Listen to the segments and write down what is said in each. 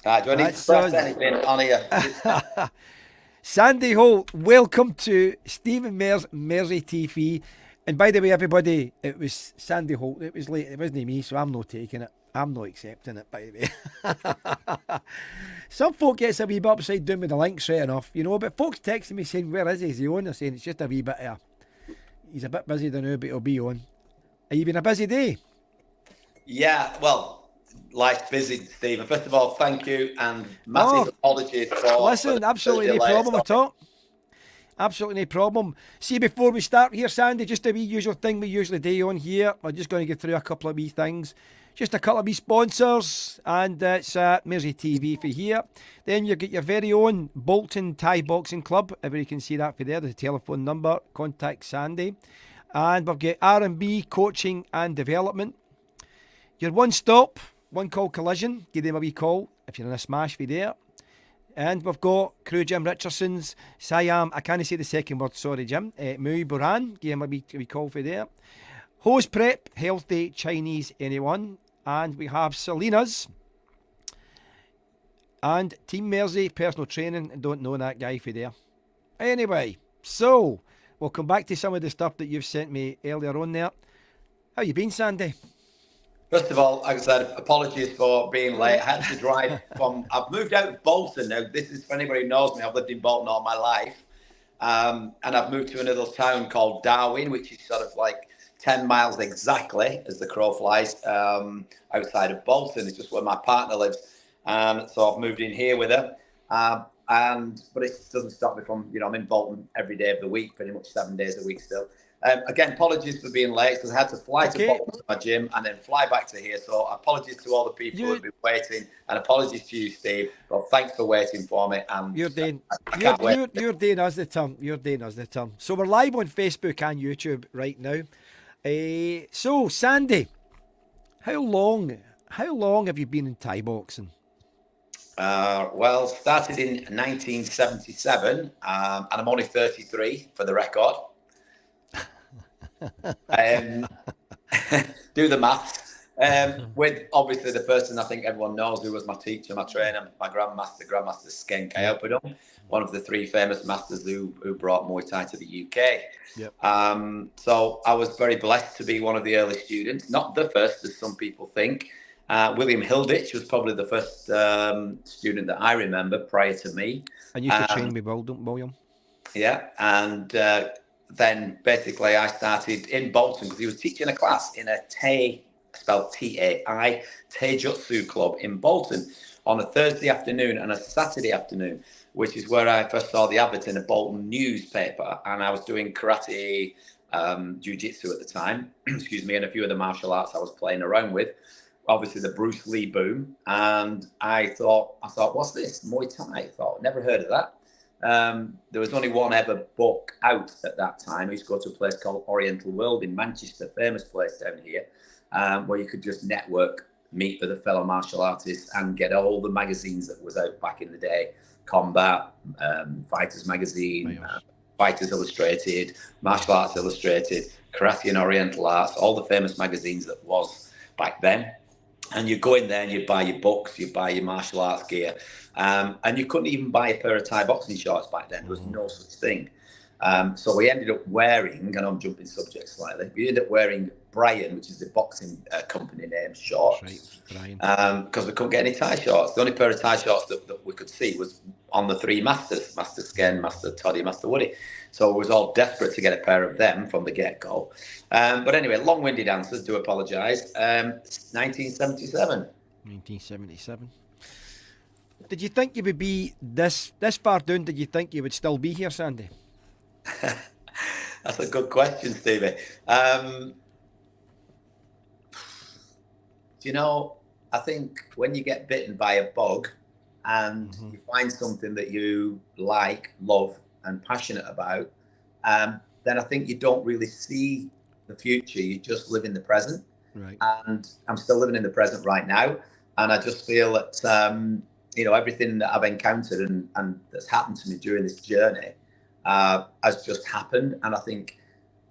Do I need to That's press us. anything on here? Sandy Holt, welcome to Stephen Mayer's Mairsy TV. And by the way, everybody, it was Sandy Holt. It was late. It wasn't me, so I'm not taking it. I'm not accepting it, by the way. Some folk gets a wee bit upside down with the link straight enough, but folks texting me saying, where is he? Is he on? They're saying it's just a wee bit he's a bit busy now, but he'll be on. Are you been a busy day? Yeah, well, life's busy, Stephen. First of all, thank you and Oh, massive apologies for listen, the absolutely no delay. problem at all. Absolutely no problem. See, before we start here, Sandy, just a wee usual thing we usually do on here. We're just going to get through a couple of wee things. Just a couple of wee sponsors, and it's Mairsy TV for here. Then you get your very own Bolton Thai Boxing Club. Everybody can see that for there. There's a telephone number. Contact Sandy. And we've got R&B coaching and development. Your one stop, one call collision. Give them a wee call if you're in a smash for there. And we've got Crew Jim Richardson's Siam, I can't say the second word, sorry Jim, Mui Buran, give him a wee call for there. Hose Prep, Healthy Chinese Anyone. And we have Selena's. And Team Mairsy, Personal Training, don't know that guy for there. Anyway, so, we'll come back to some of the stuff that you've sent me earlier on there. How you been, Sandy? First of all, like I said, apologies for being late. I had to drive from. I've moved out of Bolton now. This is for anybody who knows me. I've lived in Bolton all my life, and I've moved to another town called Darwin, which is sort of like 10 miles exactly as the crow flies outside of Bolton. It's just where my partner lives, so I've moved in here with her. But it doesn't stop me from, I'm in Bolton every day of the week, pretty much 7 days a week still. Again, apologies for being late because I had to fly to Okay. Bolton to my gym and then fly back to here. So apologies to all the people who You, have been waiting, and apologies to you, Steve. But thanks for waiting for me, and you're doing, I you're, can't wait. you're doing us the turn. You're doing us the turn. So we're live on Facebook and YouTube right now. So Sandy, how long have you been in Thai boxing? Well, started in 1977, and I'm only 33 for the record. Um, do the maths. With obviously the person I think everyone knows who was my teacher, my trainer, my Grandmaster Sken Yep. Kayopidum, one of the three famous masters who brought Muay Thai to the UK. Yep. So I was very blessed to be one of the early students, not the first, as some people think. William Hilditch was probably the first student that I remember prior to me. I used to train with William. Yeah, and then basically I started in Bolton because he was teaching a class in a Tay, spelled T-A-I, Taijutsu club in Bolton on a Thursday afternoon and a Saturday afternoon, which is where I first saw the advert in a Bolton newspaper. And I was doing karate, jiu-jitsu at the time, excuse me, and a few of the martial arts I was playing around with. Obviously the Bruce Lee boom. And I thought, what's this? Muay Thai. I thought, never heard of that. There was only one ever book out at that time. I used to go to a place called Oriental World in Manchester, famous place down here, where you could just network, meet with a fellow martial artist and get all the magazines that was out back in the day. Combat, Fighters Magazine, Fighters Illustrated, Martial Arts Illustrated, Karate and Oriental Arts, all the famous magazines that was back then. And you go in there and you buy your books, you buy your martial arts gear. And you couldn't even buy a pair of Thai boxing shorts back then. There was no such thing. So we ended up wearing, and I'm jumping subject slightly, we ended up wearing Brian, which is the boxing company name, shorts. That's right, Brian. Because we couldn't get any Thai shorts. The only pair of Thai shorts that we could see was on the three masters, Master Sken, Master Toddy, Master Woody. So we was all desperate to get a pair of them from the get-go. But anyway, long-winded answers, do apologise. 1977. 1977. Did you think you would be this far down? Did you think you would still be here, Sandy? That's a good question, Stevie. I think when you get bitten by a bug and you find something that you like, love, and passionate about, then I think you don't really see the future. You just live in the present. Right. And I'm still living in the present right now. And I just feel that, everything that I've encountered and that's happened to me during this journey has just happened. And I think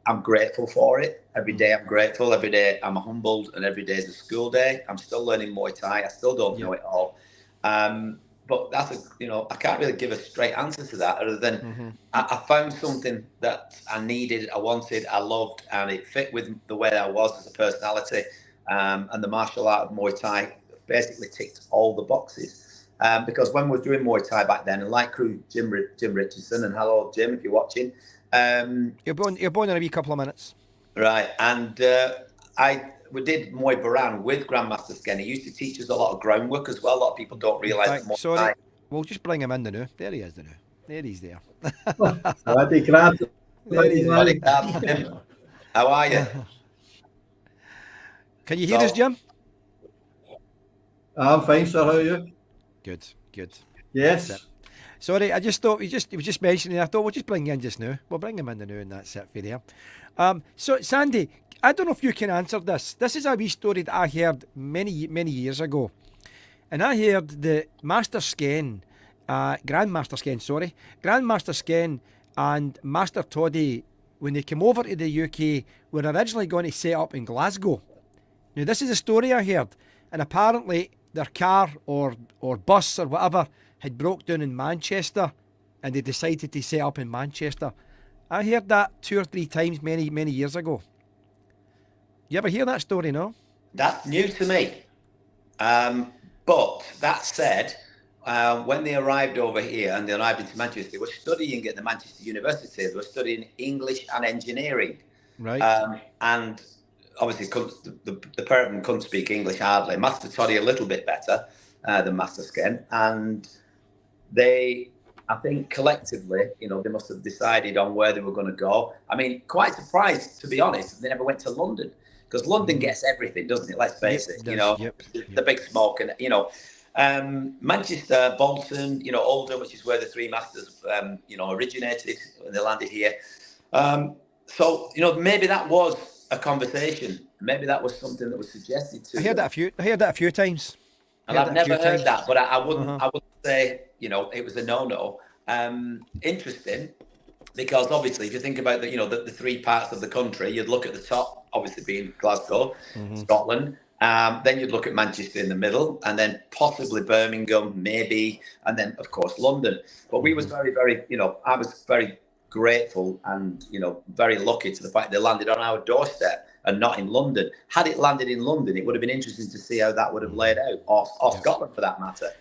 I'm grateful for it. Every day I'm grateful. Every day I'm humbled, and every day is a school day. I'm still learning Muay Thai. I still don't know it all. But I can't really give a straight answer to that other than I found something that I needed, I wanted, I loved, and it fit with the way I was as a personality. And the martial art of Muay Thai basically ticked all the boxes. Because when we were doing Muay Thai back then, and like crew Jim Richardson, and hello Jim if you're watching. You're born in a wee couple of minutes. Right, and we did Muay Baran with Grandmaster Sken. He used to teach us a lot of groundwork as well. A lot of people don't realise that. Sorry, we'll just bring him in now. There he is now. There he's there. There he is. How are you? Can you hear us, Jim? I'm fine, sir. How are you? Good. Yes. Sorry, I just thought he was just mentioning. I thought we'll just bring you in just now. We'll bring him in now, and that's it for there. So Sandy, I don't know if you can answer this. This is a wee story that I heard many years ago, and I heard the Grandmaster Sken and Master Toddy, when they came over to the UK, were originally going to set up in Glasgow. Now this is a story I heard, and apparently their car or bus or whatever had broke down in Manchester, and they decided to set up in Manchester. I heard that 2 or 3 times many years ago. You ever hear that story, no? That's new to me. But that said, when they arrived over here and they arrived into Manchester, they were studying at the Manchester University. They were studying English and engineering. Right. And obviously the pair of them couldn't speak English hardly. Master Toddy a little bit better than Master Sken. And they, I think collectively, they must have decided on where they were going to go. I mean, quite surprised, to be honest, they never went to London. Because London gets everything, doesn't it? Let's face it. The big smoke and Manchester, Bolton, Oldham, which is where the 3 masters, originated when they landed here. So maybe that was a conversation. Maybe that was something that was suggested to. I heard that a few times. And I've never heard that, but I wouldn't say it was a no. Interesting. Because obviously, if you think about the 3 parts of the country, you'd look at the top, obviously being Glasgow, Scotland. Then you'd look at Manchester in the middle, and then possibly Birmingham, maybe, and then of course London. But we was very, very, I was very grateful and very lucky to the fact they landed on our doorstep and not in London. Had it landed in London, it would have been interesting to see how that would have laid out, or Scotland for that matter.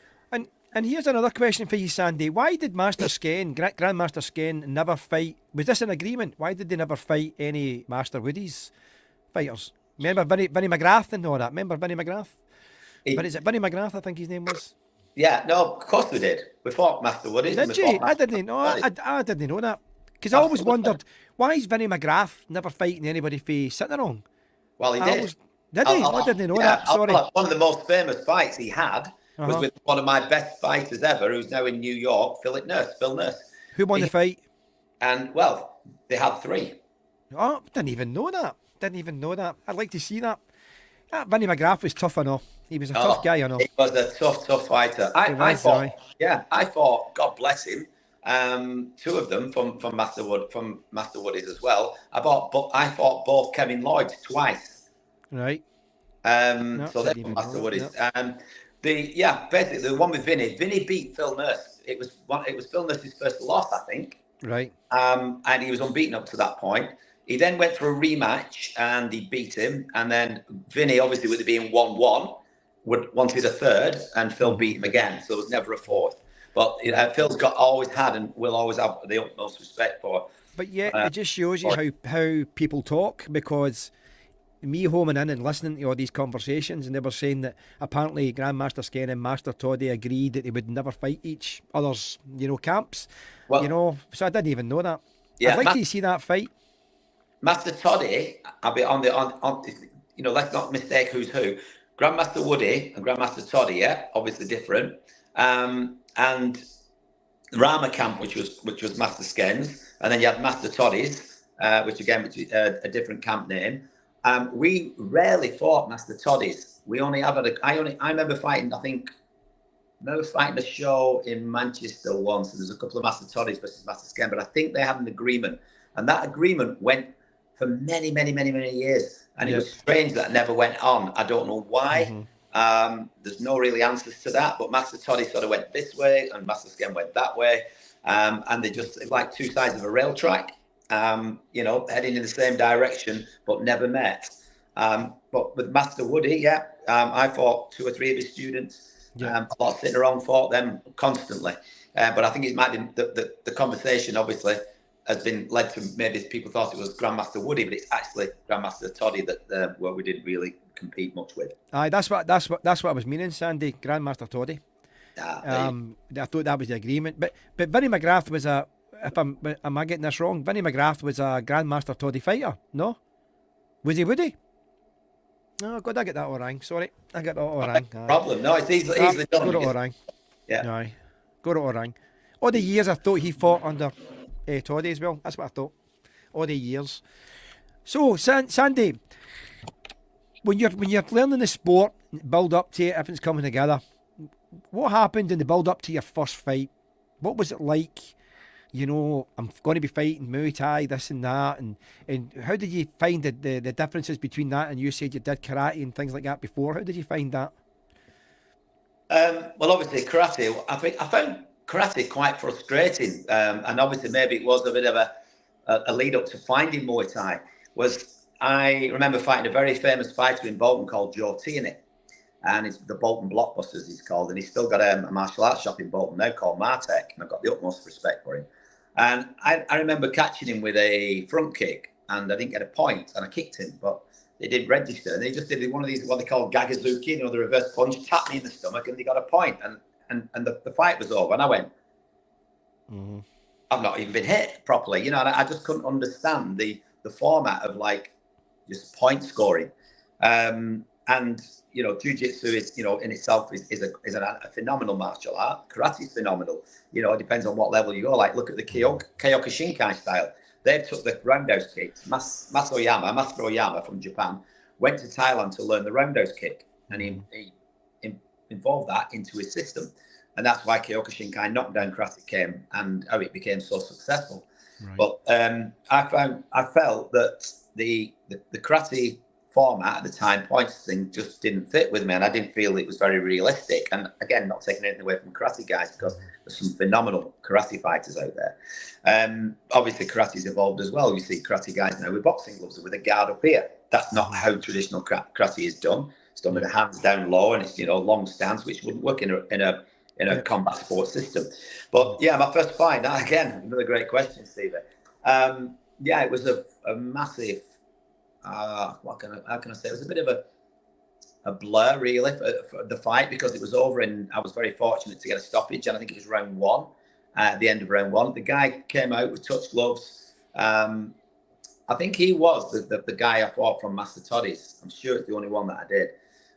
And here's another question for you, Sandy. Why did Master Sken, Grandmaster Sken, never fight? Was this an agreement? Why did they never fight any Master Woodies fighters? Remember Vinnie McGrath and all that? Remember Vinnie McGrath? But is it Vinnie McGrath, I think his name was? Yeah, no, of course we did. We fought Master Woodies. Did you? I didn't know. I didn't know that. Because I always wondered, why is Vinnie McGrath never fighting anybody for sitting wrong? Well, he did. Did he? I didn't know that. Sorry. One of the most famous fights he had was with one of my best fighters ever, who's now in New York, Phil Nurse. Who won the fight? And, well, they had 3. Oh, didn't even know that. I'd like to see that. Vinnie McGrath was tough enough. He was a tough guy, He was a tough fighter. I fought, God bless him, 2 of them from Master Woodies as well. I fought both Kevin Lloyd twice. Right. So they're from Master Woodies. Basically the one with Vinnie beat Phil Nurse. It was Phil Nurse's first loss, I think. Right. And he was unbeaten up to that point. He then went for a rematch and he beat him. And then Vinnie, obviously with it being 1-1, wanted a third, and Phil beat him again. So there was never a fourth. But Phil's always had and will always have the utmost respect for. But yeah, it just shows you how people talk, because me homing in and listening to all these conversations, and they were saying that apparently Grandmaster Sken and Master Toddy agreed that they would never fight each other's, camps. Well, so I didn't even know that. Yeah, I'd like to see that fight. Master Toddy, I'll be on let's not mistake who's who. Grandmaster Woody and Grandmaster Toddy, obviously different. And Rama camp, which was Master Sken's, and then you had Master Toddy's, which is a different camp name. We rarely fought Master Toddy's. We only have I remember fighting. I remember fighting a show in Manchester once. And there's a couple of Master Toddy's versus Master Sken, but I think they had an agreement, and that agreement went for many years. And it was strange that it never went on. I don't know why. There's no really answers to that, but Master Toddy sort of went this way and Master Skem went that way. And they just, it's like two sides of a rail track, heading in the same direction, but never met. But with Master Woody, I fought 2 or 3 of his students. A lot sitting around, fought them constantly. But I think it might be the conversation, obviously, has been led to maybe people thought it was Grandmaster Woody, but it's actually Grandmaster Toddy that where we didn't really compete much with. Aye, that's what I was meaning, Sandy. Grandmaster Toddy. I thought that was the agreement, but Vinnie McGrath was a. Am I getting this wrong? Vinnie McGrath was a Grandmaster Toddy fighter. No, was he Woody? No, God, I get that all wrong. Sorry, I get that all wrong. Problem. No, it's easily done. Got it all wrong. Yeah. Aye, got it all wrong. All the years I thought he fought under Toddy as well. That's what I thought. All the years. So, Sandy, when you're learning the sport, build up to it, everything's coming together. What happened in the build up to your first fight? What was it like? I'm going to be fighting Muay Thai, this and that, and how did you find the differences between that? And you said you did karate and things like that before. How did you find that? Well, obviously karate. I found karate quite frustrating, and obviously maybe it was a bit of a lead up to finding Muay Thai. I remember fighting a very famous fighter in Bolton called Joe Tierney, and it's the Bolton Blockbusters he's called, and he's still got a martial arts shop in Bolton now called Martech, and I've got the utmost respect for him. And I remember catching him with a front kick, and I didn't get a point, and I kicked him, but they didn't register. And they just did one of these, what they call Gagazuki, the reverse punch, tapped me in the stomach, and they got a point, and the fight was over. And I went, I've not even been hit properly, and I just couldn't understand the format of just point scoring. And jiu-jitsu is, in itself is a phenomenal martial art. Karate is phenomenal. It depends on what level you go. Look at the Kyokushinkai style. They've took the roundhouse kicks. Master Oyama from Japan went to Thailand to learn the roundhouse kick, and he involved that into his system. And that's why Kyokushinkai knockdown karate came and how it became so successful. Right. But I felt that the karate format at the time, points thing, just didn't fit with me, and I didn't feel it was very realistic. And again, not taking anything away from karate guys, because there's some phenomenal karate fighters out there. Obviously karate's evolved as well. You see karate guys now with boxing gloves with a guard up here. That's not how traditional karate is done. It's done with the hands down low, and it's long stance, which wouldn't work in a combat sports system. But yeah, my first fight, again, another great question, Stevie. It was a massive, how can I say? It was a bit of a blur, really, for the fight, because it was over, and I was very fortunate to get a stoppage, and I think it was round 1. At the end of round 1, the guy came out with touch gloves. I think he was the guy I fought from Master Toddy's. I'm sure it's the only one that I did.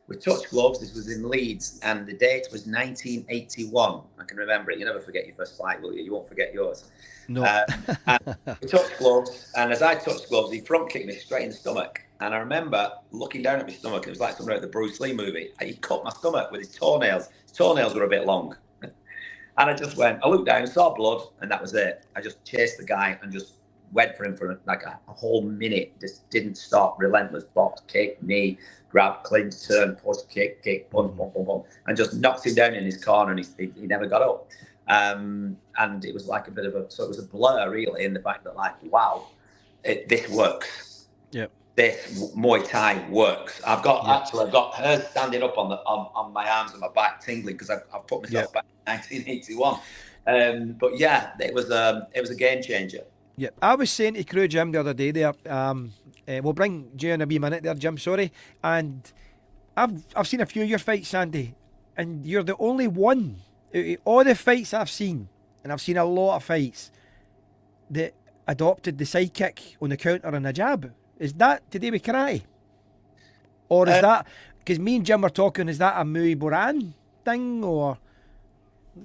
With touch gloves, this was in Leeds, and the date was 1981. I can remember it. You never forget your first fight, will you? You won't forget yours. No. And we touched gloves, and as I touched gloves, he front kicked me straight in the stomach. And I remember looking down at my stomach, and it was like something out of the Bruce Lee movie. He cut my stomach with his toenails. His toenails were a bit long. And I looked down, saw blood, and that was it. I just chased the guy and just went for him for a whole minute. Just didn't stop. Relentless box, kick, knee, grab, clinch, turn, push, kick, punch, and just knocked him down in his corner, and he never got up. And it was like it was a blur, really, in the fact that wow, this works. Yep. This Muay Thai works. I've got hers standing up on my arms and my back, tingling, because I've put myself back in 1981. But yeah, it was a game changer. Yeah, I was saying to Crew Jim the other day there. We'll bring Jay in a wee minute there, Jim. Sorry, and I've seen a few of your fights, Sandy, and you're the only one out of all the fights I've seen, and I've seen a lot of fights, that adopted the sidekick on the counter and a jab. Is that to do with karate? Or is that, because me and Jim were talking, is that a Muay Boran thing, or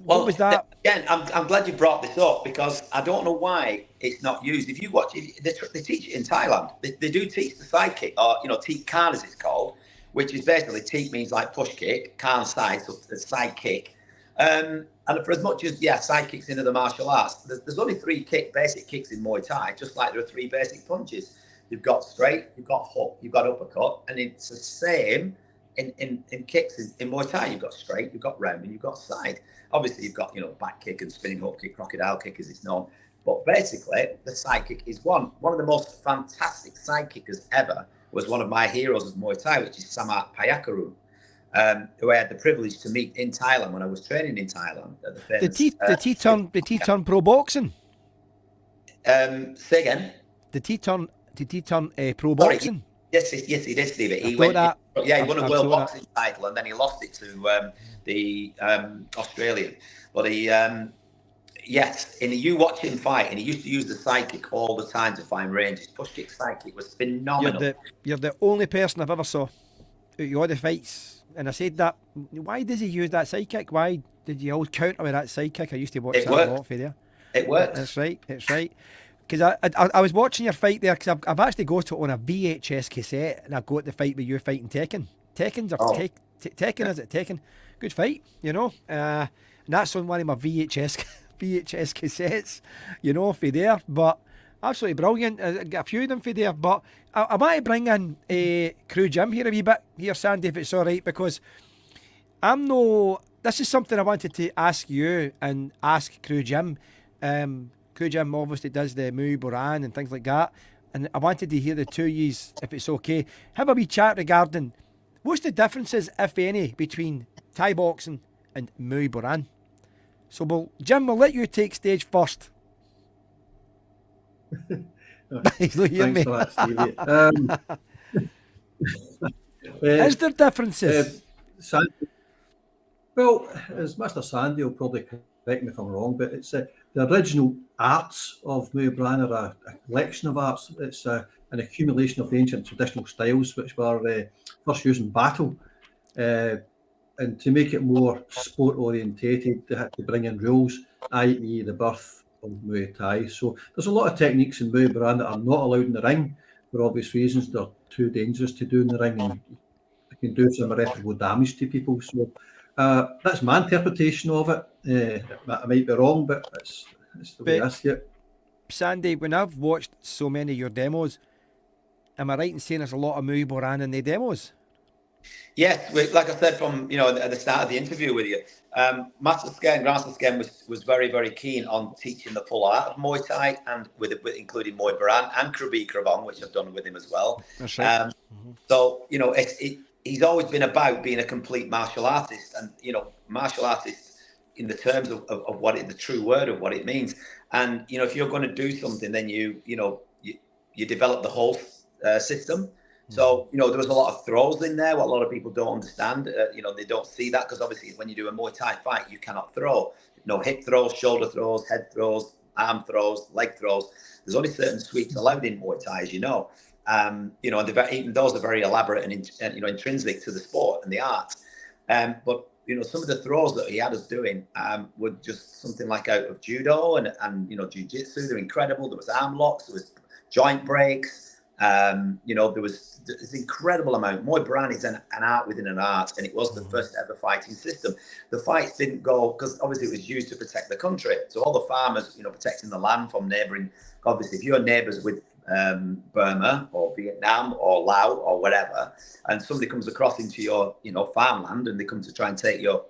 what was that? Again, I'm glad you brought this up, because I don't know why it's not used. If you watch it, they teach it in Thailand. They do teach the sidekick, or teek kan as it's called, which is basically teek means like push kick, kan side, so the side kick. And for as much as side kicks into the martial arts, there's only 3 basic kicks in Muay Thai, just like there are 3 basic punches. You've got straight, you've got hook, you've got uppercut, and it's the same in kicks in Muay Thai, you've got straight, you've got round, and you've got side. Obviously, you've got back kick and spinning hook kick, crocodile kick, as it's known. But basically, the side kick is one of the most fantastic side kickers ever. Was one of my heroes of Muay Thai, which is Samart Payakaru, who I had the privilege to meet in Thailand when I was training in Thailand at the famous. The T-turn pro boxing. Say again. The T-turn pro boxing. Yes, he did, Steve. He won a world boxing title, and then he lost it to the Australian. But he, yes, and you watch him fight, and he used to use the side kick all the time to find range. His push kick side kick was phenomenal. You're the only person I've ever saw out of all the fights, and I said that. Why does he use that side kick? Why did you always counter with that side kick? I used to watch that a lot for there. It works. That's right. It's right. Because I was watching your fight there, because I've actually got it on a VHS cassette, and I got the fight with you fighting Tekken. Tekken, is it Tekken? Good fight, and that's on one of my VHS cassettes, for there. But absolutely brilliant. I got a few of them for there. But I want to bring in Crew Jim here a wee bit here, Sandy, if it's all right, because this is something I wanted to ask you and ask Crew Jim. Crew Jim obviously does the Muay Boran and things like that, and I wanted to hear the two yous, if it's okay, have a wee chat regarding what's the differences, if any, between Thai boxing and Muay Boran. So Jim, we'll let you take stage first. He's not hearing me. Thanks for that, Stevie. Is there differences? Well, as Mr. Sandy will probably correct me if I'm wrong, but it's the original arts of Muay Boran are a collection of arts. It's an accumulation of the ancient traditional styles which were first used in battle. And to make it more sport orientated, they had to bring in rules, i.e. the birth of Muay Thai. So there's a lot of techniques in Muay Boran that are not allowed in the ring for obvious reasons. They're too dangerous to do in the ring, and they can do some irreparable damage to people. So that's my interpretation of it. I might be wrong, but that's the way I see it. Sandy, when I've watched so many of your demos, am I right in saying there's a lot of Muay Boran in the demos? Yes, like I said from at the start of the interview with you, Master Sken, Grandmaster Sken was very, very keen on teaching the full art of Muay Thai, and with including Muay Boran and Krabi Krabong, which I've done with him as well. That's right. So he's always been about being a complete martial artist, and martial artist in the terms of what the true word of what it means. And if you're going to do something, then you develop the whole system. So, there was a lot of throws in there, what a lot of people don't understand. They don't see that because obviously when you do a Muay Thai fight, you cannot throw. No hip throws, shoulder throws, head throws, arm throws, leg throws. There's only certain sweeps allowed in Muay Thai, as you know. And even those are very elaborate and intrinsic to the sport and the art. But some of the throws that he had us doing were just something like out of judo and jiu-jitsu. They're incredible. There was arm locks, there was joint breaks. There was this incredible amount. Muay Boran is an art within an art, and it was the first ever fighting system. The fights didn't go because obviously it was used to protect the country. So all the farmers, protecting the land from neighbouring. Obviously, if you're neighbours with Burma or Vietnam or Laos or whatever, and somebody comes across into your farmland and they come to try and take your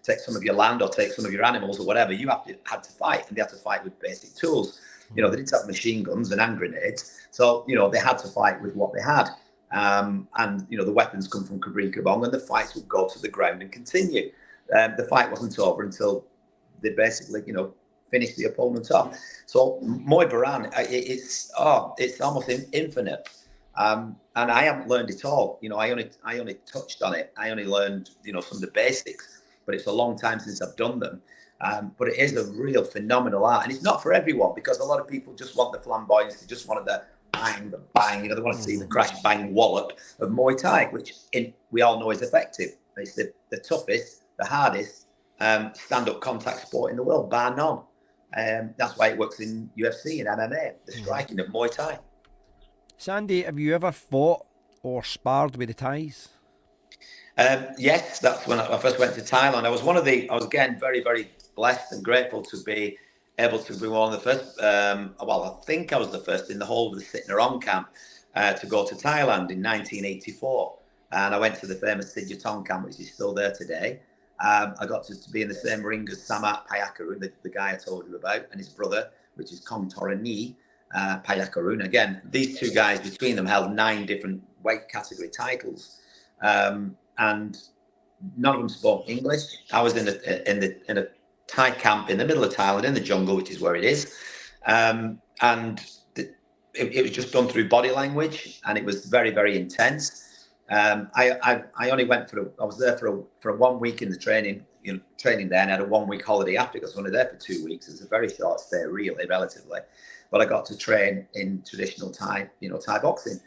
take some of your land or take some of your animals or whatever, you had to fight, and they had to fight with basic tools. They didn't have machine guns and hand grenades, so they had to fight with what they had. And the weapons come from Krabi Krabong, and the fights would go to the ground and continue. The fight wasn't over until they basically finished the opponent off. So Muay Boran, it's almost infinite. And I haven't learned it all. I only touched on it. I only learned some of the basics, but it's a long time since I've done them. But it is a real phenomenal art, and it's not for everyone because a lot of people just want the flamboyance. They just wanted the bang, they want to see the crash, bang, wallop of Muay Thai, which we all know is effective. It's the toughest, the hardest stand-up contact sport in the world, bar none. That's why it works in UFC and MMA, the striking of Muay Thai. Sandy, have you ever fought or sparred with the Thais? Yes, that's when I first went to Thailand. I was again very, very blessed and grateful to be able to be one of the first. I think I was the first in the whole of the Sitnarong camp to go to Thailand in 1984. and I went to the famous Sid Tom camp, which is still there today. I got to be in the same ring as Samat Payakarun, the guy I told you about, and his brother, which is Kong Torani Payakarun. Again, these two guys between them held 9 different weight category titles, and none of them spoke English. I was in a Thai camp in the middle of Thailand, in the jungle, which is where it is, and it was just done through body language, and it was very, very intense. I only went I was there for a 1 week in the training there, and I had a 1 week holiday after, because I was only there for 2 weeks. It's a very short stay, really, relatively, but I got to train in traditional Thai boxing.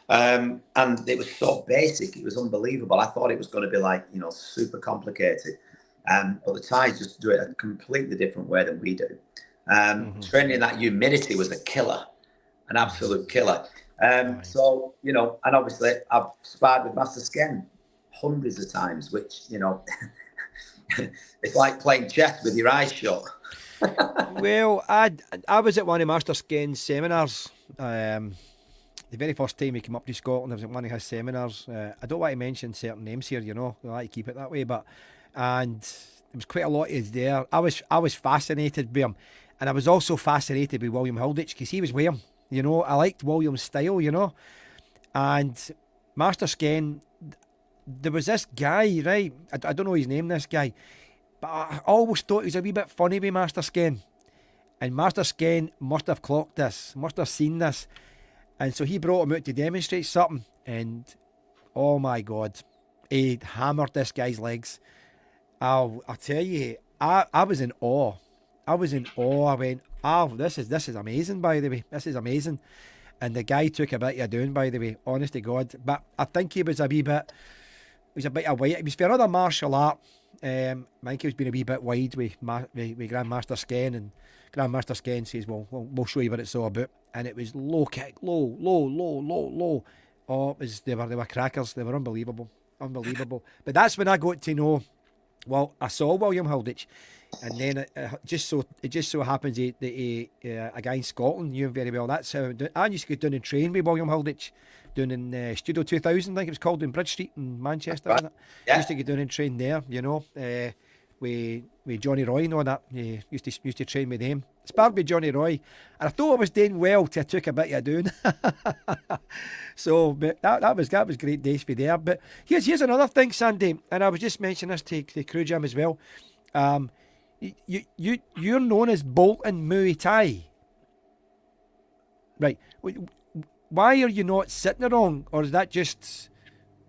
And it was so basic, it was unbelievable. I thought it was going to be like, super complicated. But the Thais just do it a completely different way than we do. Training in that humidity was a killer, an absolute killer. So, and obviously I've sparred with Master Sken hundreds of times, which, it's like playing chess with your eyes shut. Well, I was at one of Master Sken's seminars. The very first time he came up to Scotland, I was at one of his seminars. I don't want to mention certain names here, I like to keep it that way, and there was quite a lot of there. I was fascinated by him, and I was also fascinated by William Hilditch, because he was with him. I liked William's style, and Master Sken, there was this guy, right? I don't know his name, this guy, but I always thought he was a wee bit funny with Master Sken, and Master Sken must have clocked this, must have seen this, and so he brought him out to demonstrate something, and oh my God, he hammered this guy's legs. I'll tell you, I was in awe. I went, this is amazing, by the way. This is amazing. And the guy took a bit of doing, by the way, honest to God. But I think he was a bit of wide. It was for another martial art. I think he was being a wee bit wide with Grandmaster Sken, and Grandmaster Sken says, we'll show you what it's all about. And it was low kick, low. Oh, they were crackers. They were unbelievable. But that's when I got to know. Well, I saw William Hilditch, and then it just so happens that a guy in Scotland knew him very well. That's how I used to go down and train with William Hilditch, down in Studio 2000, I think it was called, in Bridge Street in Manchester. Right. Yeah. I used to go down and train there, with Johnny Roy and all that. Used to train with him. Sparred with Johnny Roy, and I thought I was doing well till I took a bit of doing. So, but that was great days for there. But here's another thing, Sandy, and I was just mentioning this to Crew Jam as well. You're known as Bolton Muay Thai, right? Why are you not sitting wrong, or is that just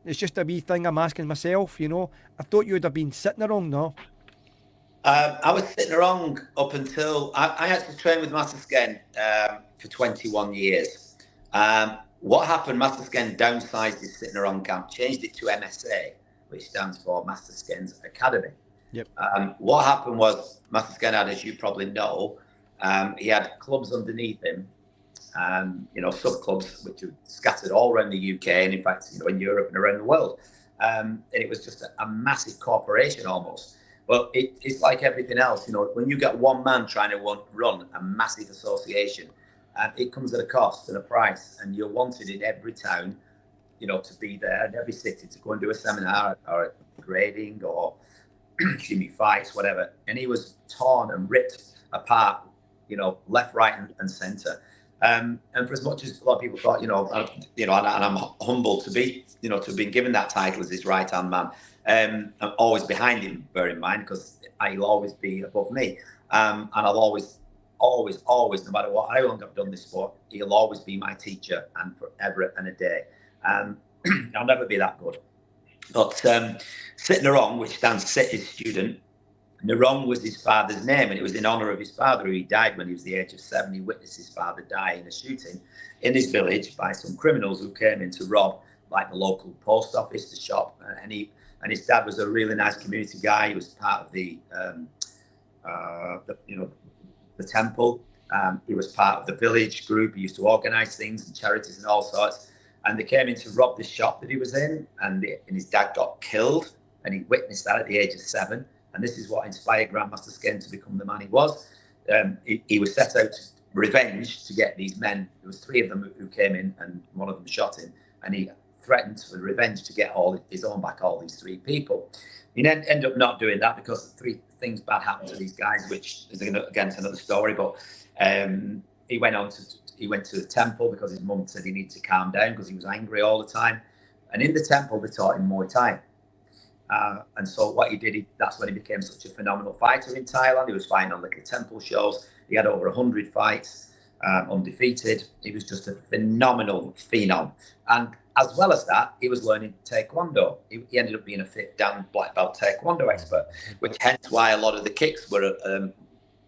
a wee thing I'm asking myself? I thought you would have been sitting wrong, no? I was sitting wrong up until I actually trained with Master Sken for 21 years. What happened? Master Sken downsized his sitting wrong camp, changed it to MSA, which stands for Master Sken's Academy. Yep. What happened was Master Sken had, as you probably know, he had clubs underneath him, sub clubs which are scattered all around the UK and in fact, in Europe and around the world. And it was just a massive corporation almost. But it's like everything else, when you get one man trying to run a massive association, it comes at a cost and a price, and you're wanted in every town, to be there, in every city, to go and do a seminar or a grading or fights, whatever. And he was torn and ripped apart, left, right, and centre. And for as much as a lot of people thought, and I'm humbled to be, to have been given that title as his right-hand man. I'm always behind him, bear in mind, because he'll always be above me. And I'll always, no matter how long I've done this sport, he'll always be my teacher, and forever and a day. I'll never be that good. But Sit Narong, which stands Sit is student, Narong was his father's name, and it was in honour of his father, who died when he was the age of 7. He witnessed his father die in a shooting in his village by some criminals who came in to rob, like, the local post office, the shop, and his dad was a really nice community guy. He was part of the temple. He was part of the village group. He used to organise things and charities and all sorts. And they came in to rob the shop that he was in, and his dad got killed, and he witnessed that at the age of 7. And this is what inspired Grandmaster Sken to become the man he was. He was set out to revenge to get these men. There was 3 of them who came in, and one of them shot him, and he threatened with revenge to get all his own back, all these 3 people. He then ended up not doing that because 3 things bad happened to these guys, which is again another story. But he went to the temple because his mum said he needed to calm down because he was angry all the time. And in the temple, they taught him Muay Thai. And so what he did, that's when he became such a phenomenal fighter in Thailand. He was fighting on little temple shows. He had over 100 fights, undefeated. He was just a phenomenal phenom. And as well as that, he was learning Taekwondo. He ended up being a 5th Dan black belt Taekwondo expert, which hence why a lot of the kicks were,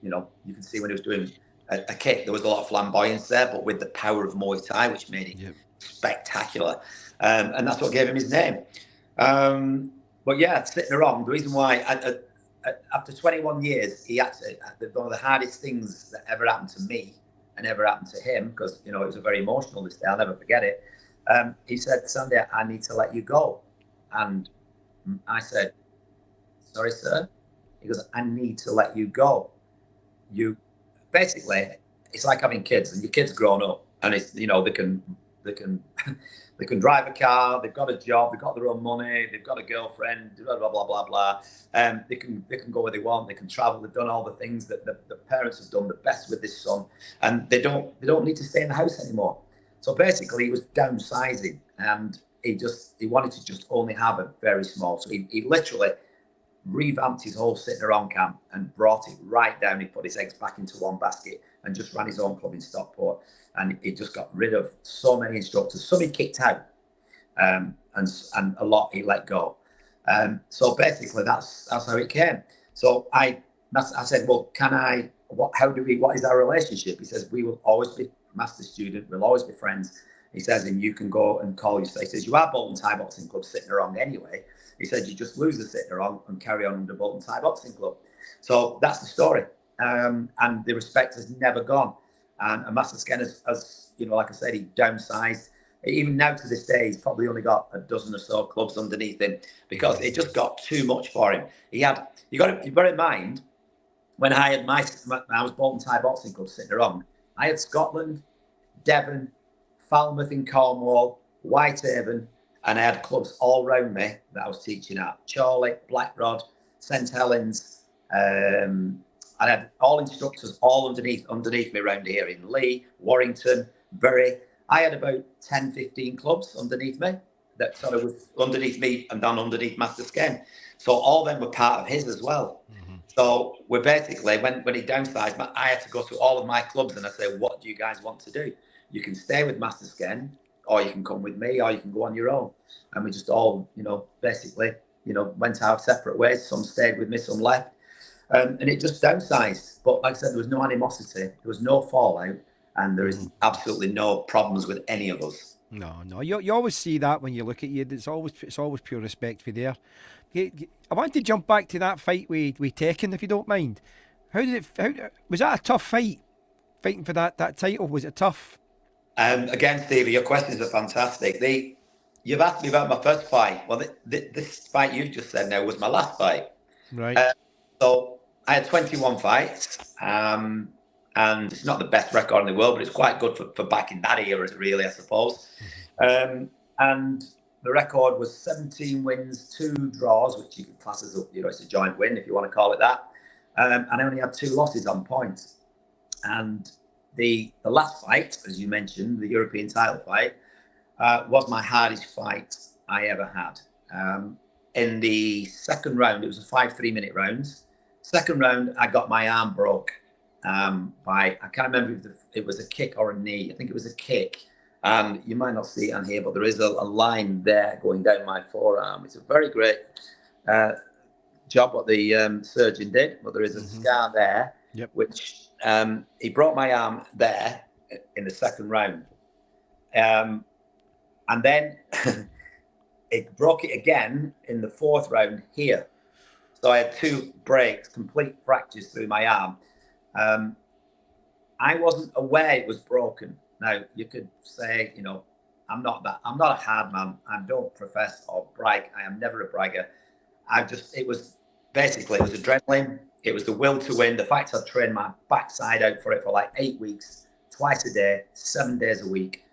you can see when he was doing a kick, there was a lot of flamboyance there, but with the power of Muay Thai, which made it spectacular. And that's what gave him his name. But yeah, sitting wrong. The reason why, after 21 years, he actually, one of the hardest things that ever happened to me and ever happened to him, because, it was a very emotional this day, I'll never forget it. He said, "Sandy, I need to let you go." And I said, "Sorry, sir?" He goes, "I need to let you go. Basically, it's like having kids, and your kids grown up, and it's, they can they can drive a car, they've got a job, they've got their own money, they've got a girlfriend, blah blah blah blah blah. They can go where they want, they can travel, they've done all the things that the parents have done the best with this son, and they don't need to stay in the house anymore." So basically, he was downsizing, and he wanted to just only have a very small. So he literally revamped his whole sitting around camp and brought it right down. He put his eggs back into one basket and just ran his own club in Stockport. And he just got rid of so many instructors. Some he kicked out, and a lot he let go. So basically, that's how it came. So I said, "Well, what is our relationship?" He says, "We will always be master student. We'll always be friends." He says, "And you can go and call you." He says, "You are Bolton Thai Boxing Club sitting around anyway." He said, "You just lose the sitting around and carry on under Bolton Thai Boxing Club." So that's the story. And the respect has never gone. And Master Sken has, like I said, he downsized. Even now to this day, he's probably only got a dozen or so clubs underneath him because it just got too much for him. You've got to bear in mind, when I had I was Bolton Thai Boxing Club sitting around, I had Scotland, Devon, Falmouth in Cornwall, Whitehaven, and I had clubs all round me that I was teaching at. Chorley, Blackrod, St Helens. I had all instructors all underneath me around here in Leigh, Warrington, Bury. I had about 10, 15 clubs underneath me that sort of was underneath me and then underneath Master Sken. So all of them were part of his as well. Mm-hmm. So we're basically, when he downsized, I had to go to all of my clubs and I say, "What do you guys want to do? You can stay with Master Sken, or you can come with me, or you can go on your own." And we just all, basically, went our separate ways. Some stayed with me, some left. And it just downsized. But like I said, there was no animosity, there was no fallout, and there is absolutely no problems with any of us. No. You always see that when you look at you. It's always pure respect for there. I want to jump back to that fight with Tekken, if you don't mind. How was that a tough fight? Fighting for that title, was it tough? Again, Stevie, your questions are fantastic. You've asked me about my first fight. Well, this fight you just said now was my last fight. Right. So I had 21 fights, and it's not the best record in the world, but it's quite good for back in that era, really, I suppose. And the record was 17 wins, 2 draws, which you can class as it's a joint win if you want to call it that. And I only had 2 losses on points. And the last fight, as you mentioned, the European title fight, was my hardest fight I ever had. In the second round, it was a 5 3-minute rounds. Second round, I got my arm broke I can't remember if it was a kick or a knee. I think it was a kick. And you might not see it on here, but there is a line there going down my forearm. It's a very great job what the surgeon did, but there is a scar there, which he broke my arm there in the second round. And then it broke it again in the 4th round here. So I had 2 breaks, complete fractures through my arm. I wasn't aware it was broken. Now, you could say, I'm not a hard man. I don't profess or brag. I am never a bragger. It was adrenaline. It was the will to win. The fact I'd trained my backside out for it for like 8 weeks, twice a day, 7 days a week,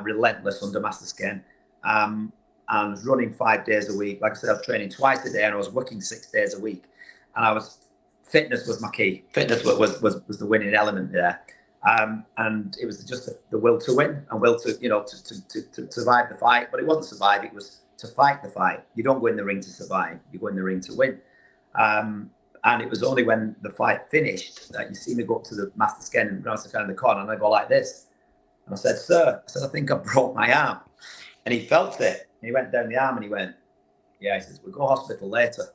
relentless under Master Sken. and was running 5 days a week. Like I said, I was training twice a day, and I was working 6 days a week. And fitness was my key. Fitness was the winning element there. And it was just the will to win and will to, to survive the fight. But it wasn't survive, it was to fight the fight. You don't go in the ring to survive, you go in the ring to win. And it was only when the fight finished that you see me go up to the master scan in the corner, and I go like this. And I said, "Sir," I think I broke my arm. And he felt it. And he went down the arm and he went, "Yeah," he says, "we'll go hospital later."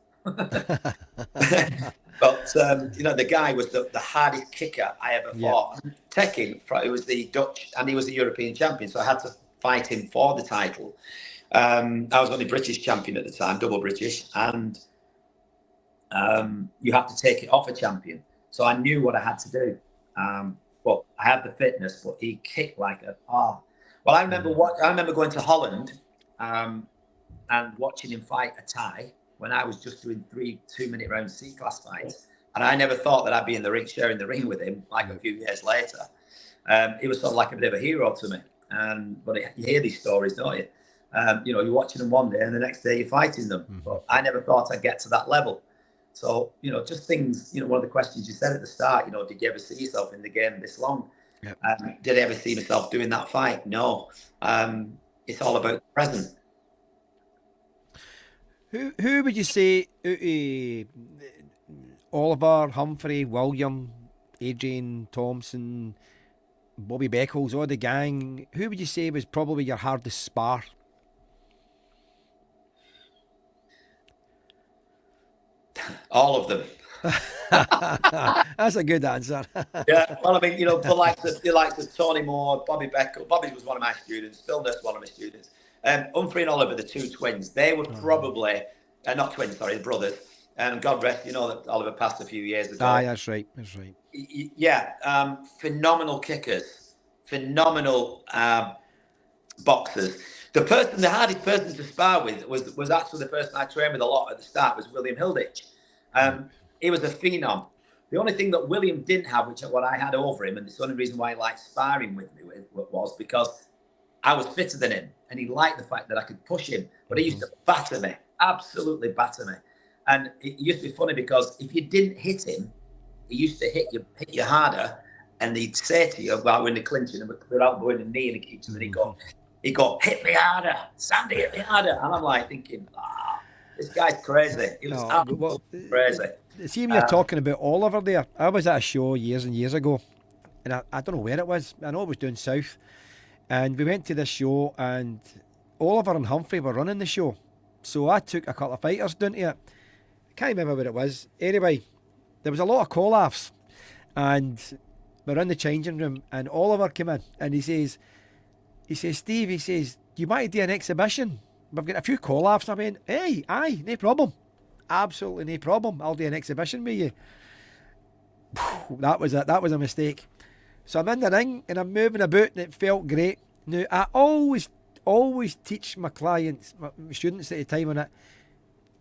But, the guy was the hardest kicker I ever fought. Tekin, it was the Dutch, and he was the European champion. So I had to fight him for the title. I was only British champion at the time, double British. And you have to take it off a champion. So I knew what I had to do. But I had the fitness, but he kicked like Well, I remember going to Holland and watching him fight a Thai when I was just doing 3 2-minute round C-class fights. And I never thought that I'd be in the ring, sharing the ring with him like a few years later. He was sort of like a bit of a hero to me. But you hear these stories, don't you? You're watching them one day and the next day you're fighting them. Mm-hmm. But I never thought I'd get to that level. So, just things, one of the questions you said at the start, did you ever see yourself in the game this long? Yep. Did I ever see myself doing that fight? No. It's all about the present. Who would you say, Oliver, Humphrey, William, Adrian, Thompson, Bobby Beckles, all the gang, who would you say was probably your hardest spar? All of them. That's a good answer. Yeah, well, I mean, the likes of Tony Moore, Bobby Beckles. Bobby was one of my students. Phil Nurse, one of my students. Humphrey and Oliver, the 2 twins, they were probably not twins, sorry, brothers. And God rest, that Oliver passed a few years ago. That's right. Yeah, phenomenal kickers, phenomenal boxers. The hardest person to spar with was actually the person I trained with a lot at the start, was William Hilditch. He was a phenom. The only thing that William didn't have, which what I had over him, and it's the only reason why he liked sparring with me, was because I was fitter than him, and he liked the fact that I could push him. But he used to batter me, absolutely batter me. And it used to be funny because if you didn't hit him, he used to hit you harder, and he'd say to you, "Well, we're in the clinching and we're elbowing a knee and each other." He'd go, "Hit me harder, Sandy, hit me harder." And I'm like thinking, this guy's crazy. He was absolutely crazy. See, when you're talking about Oliver there, I was at a show years and years ago, and I don't know where it was. I know it was down south. And we went to this show, and Oliver and Humphrey were running the show. So I took a couple of fighters down to it. I can't remember what it was. Anyway, there was a lot of call-offs. And we're in the changing room, and Oliver came in, and he says, "Steve," he says, "do you want to do an exhibition? We've got a few call-offs." I went, "Hey, aye, no problem. Absolutely no problem. I'll do an exhibition with you." That was a mistake. So I'm in the ring and I'm moving about and it felt great. Now, I always teach my clients, my students at the time on it,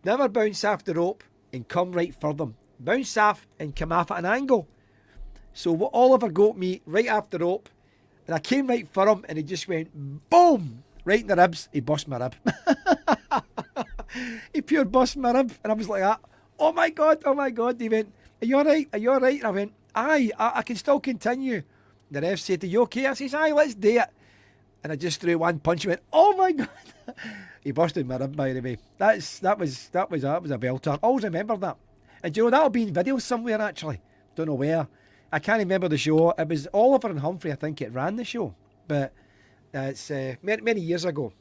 never bounce off the rope and come right for them. Bounce off and come off at an angle. So what Oliver got me right off the rope, and I came right for him and he just went boom, right in the ribs. He bust my rib. He pure bust my rib. And I was like that. Oh my God. He went, Are you all right? And I went, aye, I can still continue. The ref said, "Are you okay?" I says, "Aye, let's do it." And I just threw one punch and went, oh my God. He busted my rib, by the way. That was a belter. I always remember that. And that'll be in video somewhere actually. Don't know where. I can't remember the show. It was Oliver and Humphrey, I think, it ran the show. But it's many years ago.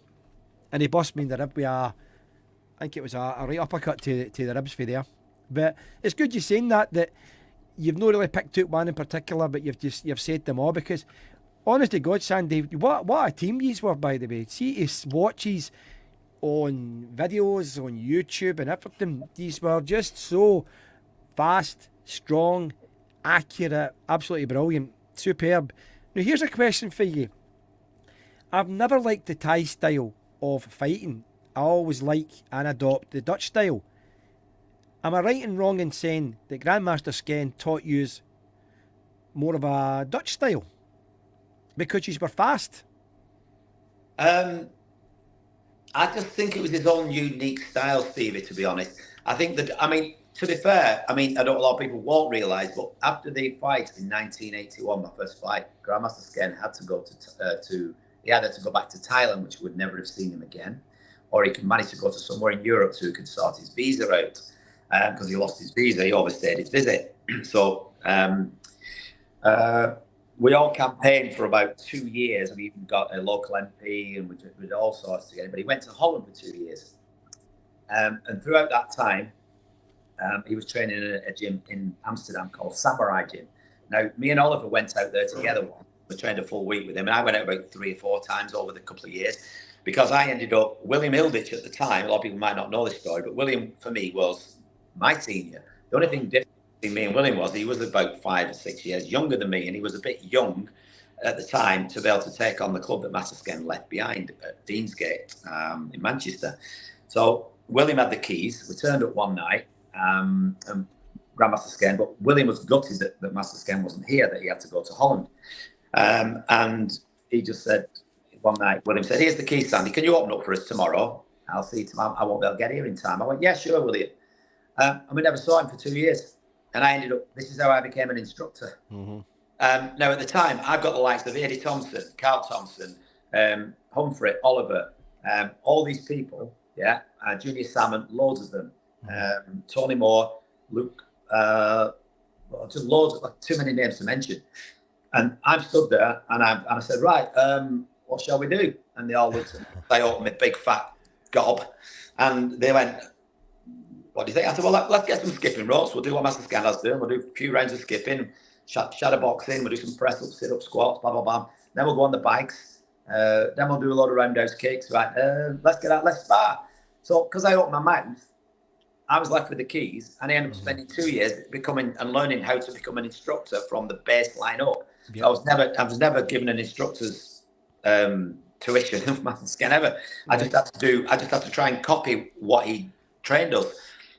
And he bust me in the rib with I think it was a right uppercut to the ribs for there. But it's good you're saying that you've not really picked out one in particular, but you've said them all, because honest to God, Sandy, what a team yous were, by the way. See his watches on videos on YouTube and everything. These were just so fast, strong, accurate, absolutely brilliant, superb. Now here's a question for you. I've never liked the Thai style of fighting. I always like and adopt the Dutch style. Am I right and wrong in saying that Grandmaster Sken taught you more of a Dutch style? Because you were fast. I just think it was his own unique style, Stevie, to be honest. I think that, I mean, to be fair, I mean, I know a lot of people won't realise, but after the fight in 1981, my first fight, Grandmaster Sken had to go he had to go back to Thailand, which would never have seen him again. Or he could manage to go to somewhere in Europe so he could sort his visa out. Because he lost his visa, he overstayed his visit. So we all campaigned for about 2 years. We even got a local MP and we did all sorts together. But he went to Holland for 2 years. And throughout that time, he was training in a gym in Amsterdam called Samurai Gym. Now, me and Oliver went out there together. We trained a full week with him. And I went out about 3 or 4 times over the couple of years because I ended up, William Hilditch at the time, a lot of people might not know this story, but William, for me, was my senior. The only thing different between me and William was he was about 5 or 6 years younger than me, and he was a bit young at the time to be able to take on the club that Master Sken left behind at Deansgate in Manchester. So William had the keys. We turned up one night, and Grandmaster Sken, but William was gutted that Master Sken wasn't here, that he had to go to Holland. And he just said, one night, William said, "Here's the keys, Sandy. Can you open up for us tomorrow? I'll see you tomorrow. I won't be able to get here in time." I went, "Yeah, sure, William." And we never saw him for 2 years. And I ended up, this is how I became an instructor. Mm-hmm. Now, at the time, I've got the likes of Eddie Thompson, Carl Thompson, Humphrey, Oliver, all these people, Junior Salmon, loads of them, Tony Moore, Luke, just loads, too many names to mention. And I'm stood there and I said, "Right, what shall we do?" And they all looked at me. They opened my big fat gob and they went, "What do you think?" I said, "Well, let's get some skipping ropes. We'll do what Master Scan has done. We'll do a few rounds of skipping, shadow boxing. We'll do some press ups, sit ups, squats, blah, blah, blah. Then we'll go on the bikes. Then we'll do a lot of roundhouse kicks. Right, let's get out, let's spar." So, because I opened my mouth, I was left with the keys and I ended up spending 2 years becoming and learning how to become an instructor from the baseline up. Yep. So I was never given an instructor's tuition of Master Scan ever. Right. I just had to try and copy what he trained us.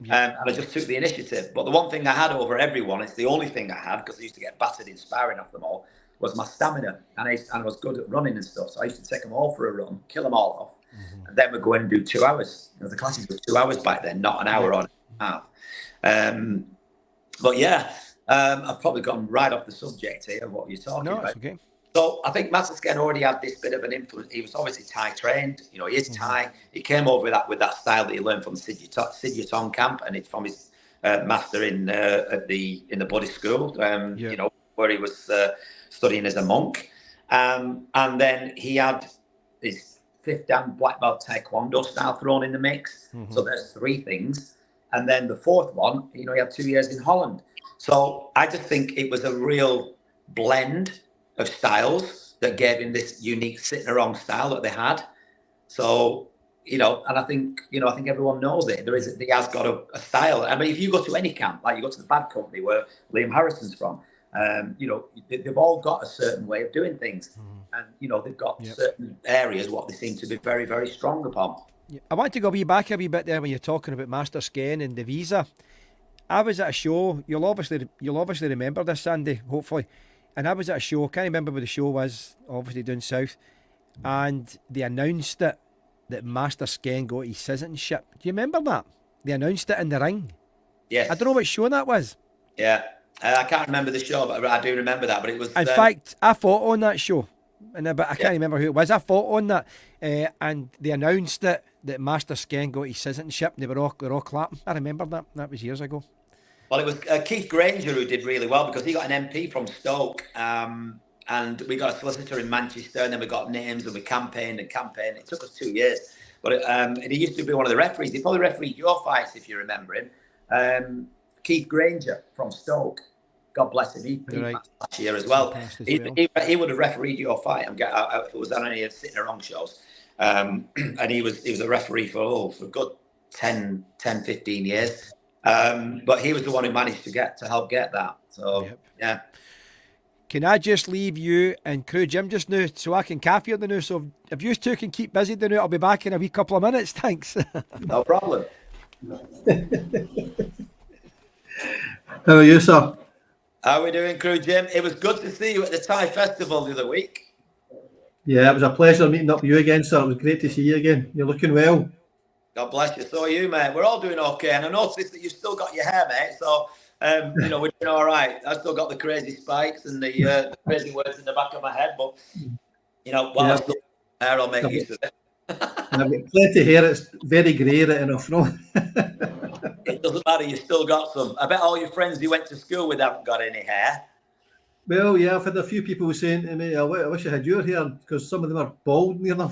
And I just took the initiative. But the one thing I had over everyone, it's the only thing I had, because I used to get battered in sparring off them all, was my stamina. And I was good at running and stuff. So I used to take them all for a run, kill them all off. Mm-hmm. And then we'd go in and do 2 hours. The classes were 2 hours back then, not an hour or a half. But yeah, I've probably gone right off the subject here of what you're talking about. It's okay. So I think Master Sken already had this bit of an influence. He was obviously Thai trained. You know, he is Thai. He came over with that style that he learned from Sid Yatong camp, and it's from his master in the Buddhist school. You know, where he was studying as a monk. And then he had his 5th Dan black belt Taekwondo style thrown in the mix. Mm-hmm. So there's 3 things. And then the 4th one, you know, he had 2 years in Holland. So I just think it was a real blend of styles that gave him this unique sitting around style that they had. So, you know, and I think everyone knows it. He has got a style. I mean, if you go to any camp, like you go to the Bad Company where Liam Harrison's from, you know, they've all got a certain way of doing things. Mm-hmm. And, you know, they've got certain areas what they seem to be very, very strong upon. I want to go back a wee bit there when you're talking about Master Sken and the visa. I was at a show, you'll obviously remember this, Sandy, hopefully. And I was at a show, I can't remember where the show was, obviously down south, and they announced it, that Master Sken got his citizenship. Do you remember that? They announced it in the ring. Yes. I don't know what show that was. Yeah, I can't remember the show, but I do remember that. But it was. In fact, I fought on that show, but I can't remember who it was. I fought on that, and they announced it, that Master Sken got his citizenship. They were all clapping. I remember that. That was years ago. Well, it was Keith Granger who did really well because he got an MP from Stoke, and we got a solicitor in Manchester, and then we got names and we campaigned. It took us 2 years, but and he used to be one of the referees. He probably refereed your fights if you remember him. Keith Granger from Stoke, God bless him. He right. Last year as well. He would have refereed your fight. If it was on any sitting around shows, and he was a referee for good 10, 15 years. But he was the one who managed to help get that. So, yeah. Can I just leave you and Crew Jim just now so I can cafe you the now? So if you two can keep busy the now, I'll be back in a wee couple of minutes. Thanks. No problem. How are you, sir? How are we doing, Crew Jim? It was good to see you at the Thai Festival the other week. Yeah, it was a pleasure meeting up with you again, sir. It was great to see you again. You're looking well. God bless you. So are you, mate. We're all doing okay. And I noticed that you've still got your hair, mate. So, we're doing all right. I've still got the crazy spikes and the crazy words in the back of my head. But, while Yeah, I've still got hair, I'll make I've use of it. got plenty of hair. It's very grey right enough front. It doesn't matter. You've still got some. I bet all your friends you went to school with haven't got any hair. Well, yeah, I've had a few people saying to me, I wish I had your hair because some of them are bald near them.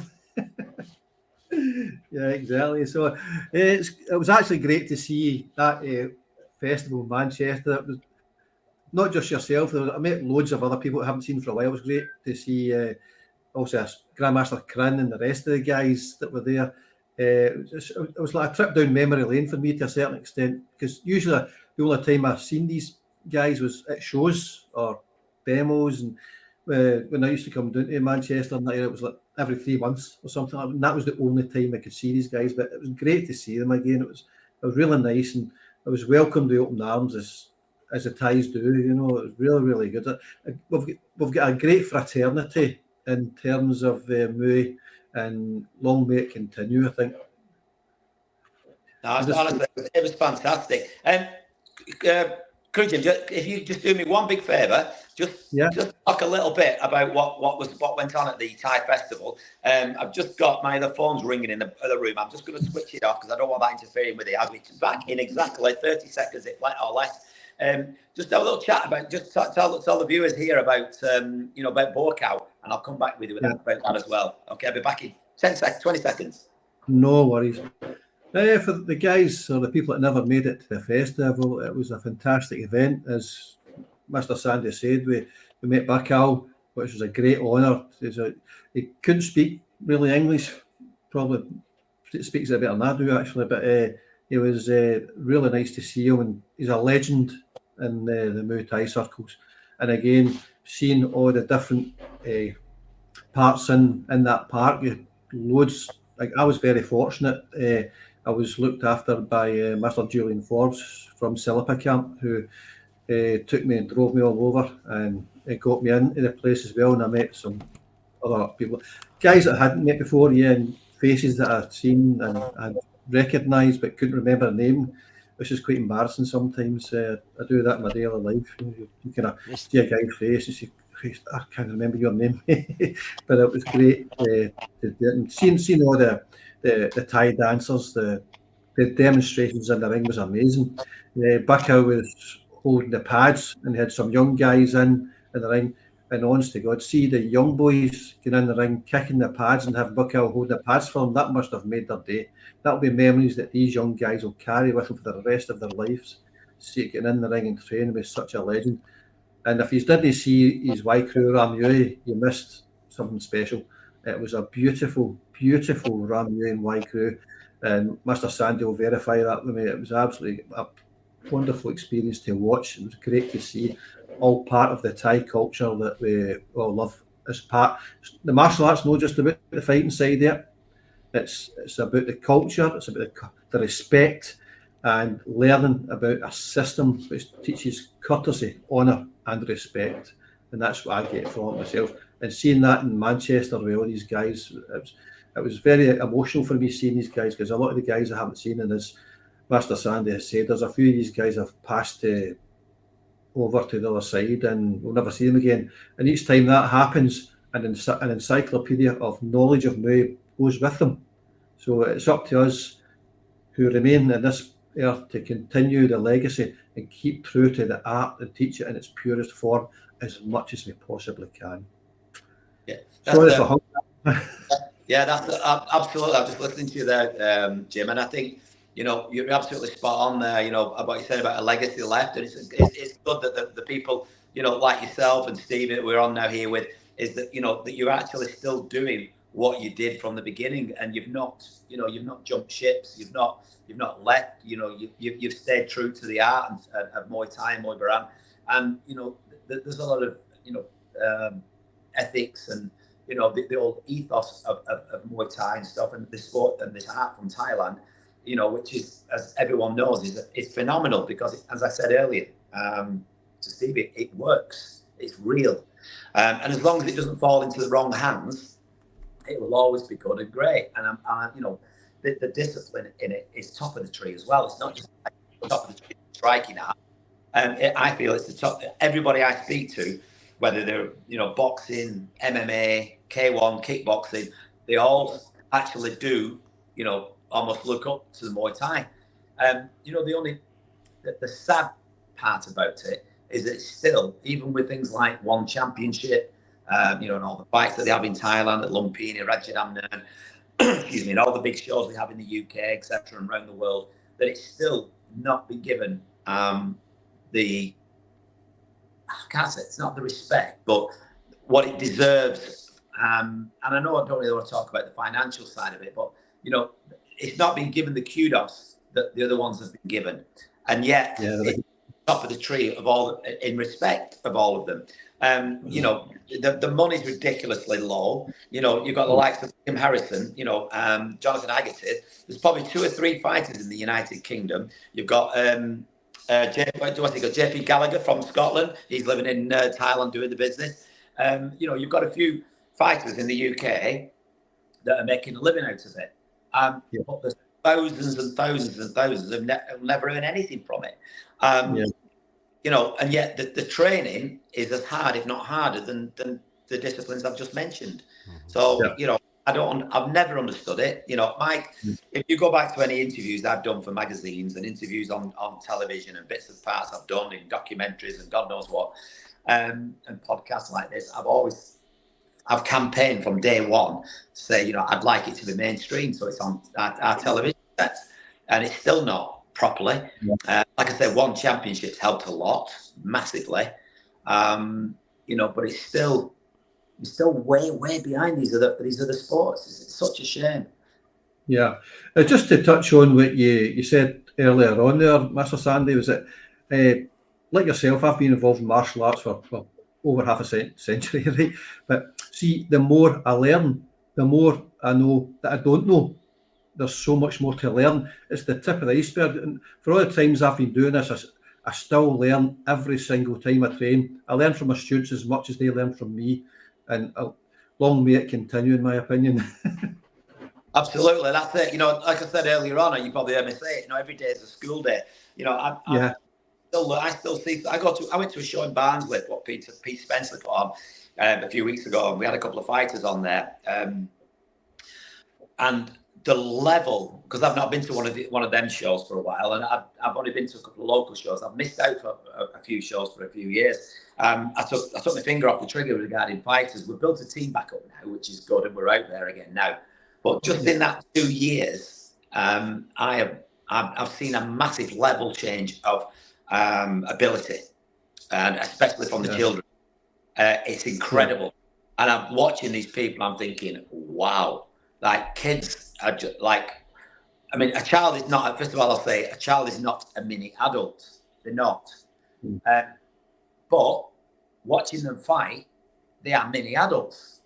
Yeah, exactly. So it was actually great to see that festival in Manchester. It was not just yourself. I met loads of other people I haven't seen for a while. It was great to see also Grandmaster Crin and the rest of the guys that were there. It was like a trip down memory lane for me to a certain extent, because usually the only time I've seen these guys was at shows or demos, and when I used to come down to Manchester, and it was like every 3 months or something, and that was the only time I could see these guys. But it was great to see them again. It was really nice, and I was welcomed with open arms as the ties do. It was really, really good. We've got a great fraternity in terms of Mooy, and long may it continue, I think. No, honestly, it was fantastic. And Jim, if you just do me one big favour, just talk a little bit about what went on at the Thai festival. I've just got my other phone's ringing in the other room. I'm just going to switch it off because I don't want that interfering with it. I'll be back in exactly 30 seconds, or less. Just have a little chat about, just tell the viewers here about about Bokau, and I'll come back with you about that as well. Okay, I'll be back in 20 seconds. No worries. For the guys or the people that never made it to the festival, it was a fantastic event. As Mr. Sandy said, we met Bokau, which was a great honour. He couldn't speak really English, probably speaks a bit better than I do actually, but it was really nice to see him, and he's a legend in the Muay Thai circles. And again, seeing all the different parts in that park, loads. Like, I was very fortunate. I was looked after by Mr. Julian Forbes from Silipa Camp, who took me and drove me all over, and got me into the place as well. And I met some other people, guys that I hadn't met before, and faces that I'd seen and recognised but couldn't remember the name, which is quite embarrassing sometimes. I do that in my daily life. You kind of see a guy's face and say, I can't remember your name. But it was great to do it. And seeing all the Thai dancers, the demonstrations in the ring was amazing. Bokau was holding the pads, and he had some young guys in the ring. And honest to God, see the young boys get in the ring, kicking the pads, and have Bokau hold the pads for them. That must have made their day. That'll be memories that these young guys will carry with them for the rest of their lives. See it getting in the ring and training with such a legend. And if you didn't see his Y Crew Ramyue, you missed something special. It was a beautiful, beautiful Ramyue and Y Crew. And Mr. Sandy will verify that with me. It was absolutely a wonderful experience to watch. It was great to see, all part of the Thai culture that we all love. As part, the martial arts, not just about the fighting side there. It's about the culture. It's about the respect, and learning about a system which teaches courtesy, honour, and respect. And that's what I get from it myself. And seeing that in Manchester with all these guys, it was very emotional for me seeing these guys, because a lot of the guys I haven't seen, and as Master Sandy has said, there's a few of these guys have passed over to the other side, and we'll never see them again. And each time that happens, an encyclopedia of knowledge of Muay goes with them. So it's up to us who remain in this earth to continue the legacy and keep true to the art and teach it in its purest form as much as we possibly can. Yeah, sorry for yeah, that's absolutely. I'm just listening to you there, Jim, and I think you're absolutely spot on there. About what you said about a legacy left, and it's good that the people like yourself and Steve that we're on now here with, is that that you're actually still doing what you did from the beginning, and you've not jumped ships, you've not left, you've stayed true to the art of Muay Thai and Muay Baran, and there's a lot of ethics and the old ethos of Muay Thai and stuff, and this sport and this art from Thailand, which is, as everyone knows, is phenomenal, because as I said earlier to Stevie, it works, it's real, and as long as it doesn't fall into the wrong hands, it will always be good and great. And the discipline in it is top of the tree as well. It's not just like top of the tree striking at. I feel it's the top. Everybody I speak to, whether they're boxing, MMA, K1, kickboxing, they all actually do almost look up to the Muay Thai. The sad part about it is that still, even with things like One Championship, and all the fights that they have in Thailand at Lumpini, Ratchadamnern, excuse me, and all the big shows we have in the UK, etc., and around the world, that it's still not been given I can't say it's not the respect, but what it deserves. And I know I don't really want to talk about the financial side of it, but it's not been given the kudos that the other ones have been given, and yet it's top of the tree of all in respect of all of them. The money's ridiculously low. You've got the likes of Tim Harrison, Jonathan Haggerty. There's probably 2 or 3 fighters in the United Kingdom. You've got JP Gallagher from Scotland. He's living in Thailand doing the business. You've got a few fighters in the UK that are making a living out of it. But there's thousands and thousands and thousands who've never earned anything from it. And yet the training is as hard, if not harder, than the disciplines I've just mentioned. So, I've never understood it. Mike, if you go back to any interviews I've done for magazines and interviews on television and bits and parts I've done in documentaries and God knows what, and podcasts like this, I've campaigned from day one to say, I'd like it to be mainstream, so it's on our television sets, and it's still not properly. Like I said, One Championship's helped a lot, massively, but it's still way behind these other sports. It's such a shame. Yeah, just to touch on what you said earlier on there, Mr. Sandy, was that like yourself, I've been involved in martial arts for over half a century, right? But see, the more I learn, the more I know that I don't know. There's so much more to learn. It's the tip of the iceberg. And for all the times I've been doing this, I still learn every single time I train. I learn from my students as much as they learn from me. And long may it continue, in my opinion. Absolutely, that's it. Like I said earlier on, you probably heard me say it. Every day is a school day. I still see. I went to a show in Barnsley, what Pete Spencer put on a few weeks ago, and we had a couple of fighters on there. And the level, because I've not been to one of them shows for a while, and I've only been to a couple of local shows. I've missed out for a few shows for a few years. I took my finger off the trigger regarding fighters. We've built a team back up now, which is good, and we're out there again now. But just in that 2 years, I've seen a massive level change of ability, and especially from the children. It's incredible. And I'm watching these people, I'm thinking, wow, like kids are just like, a child is not, first of all, I'll say a child is not a mini adult. They're not. But watching them fight, they are mini adults.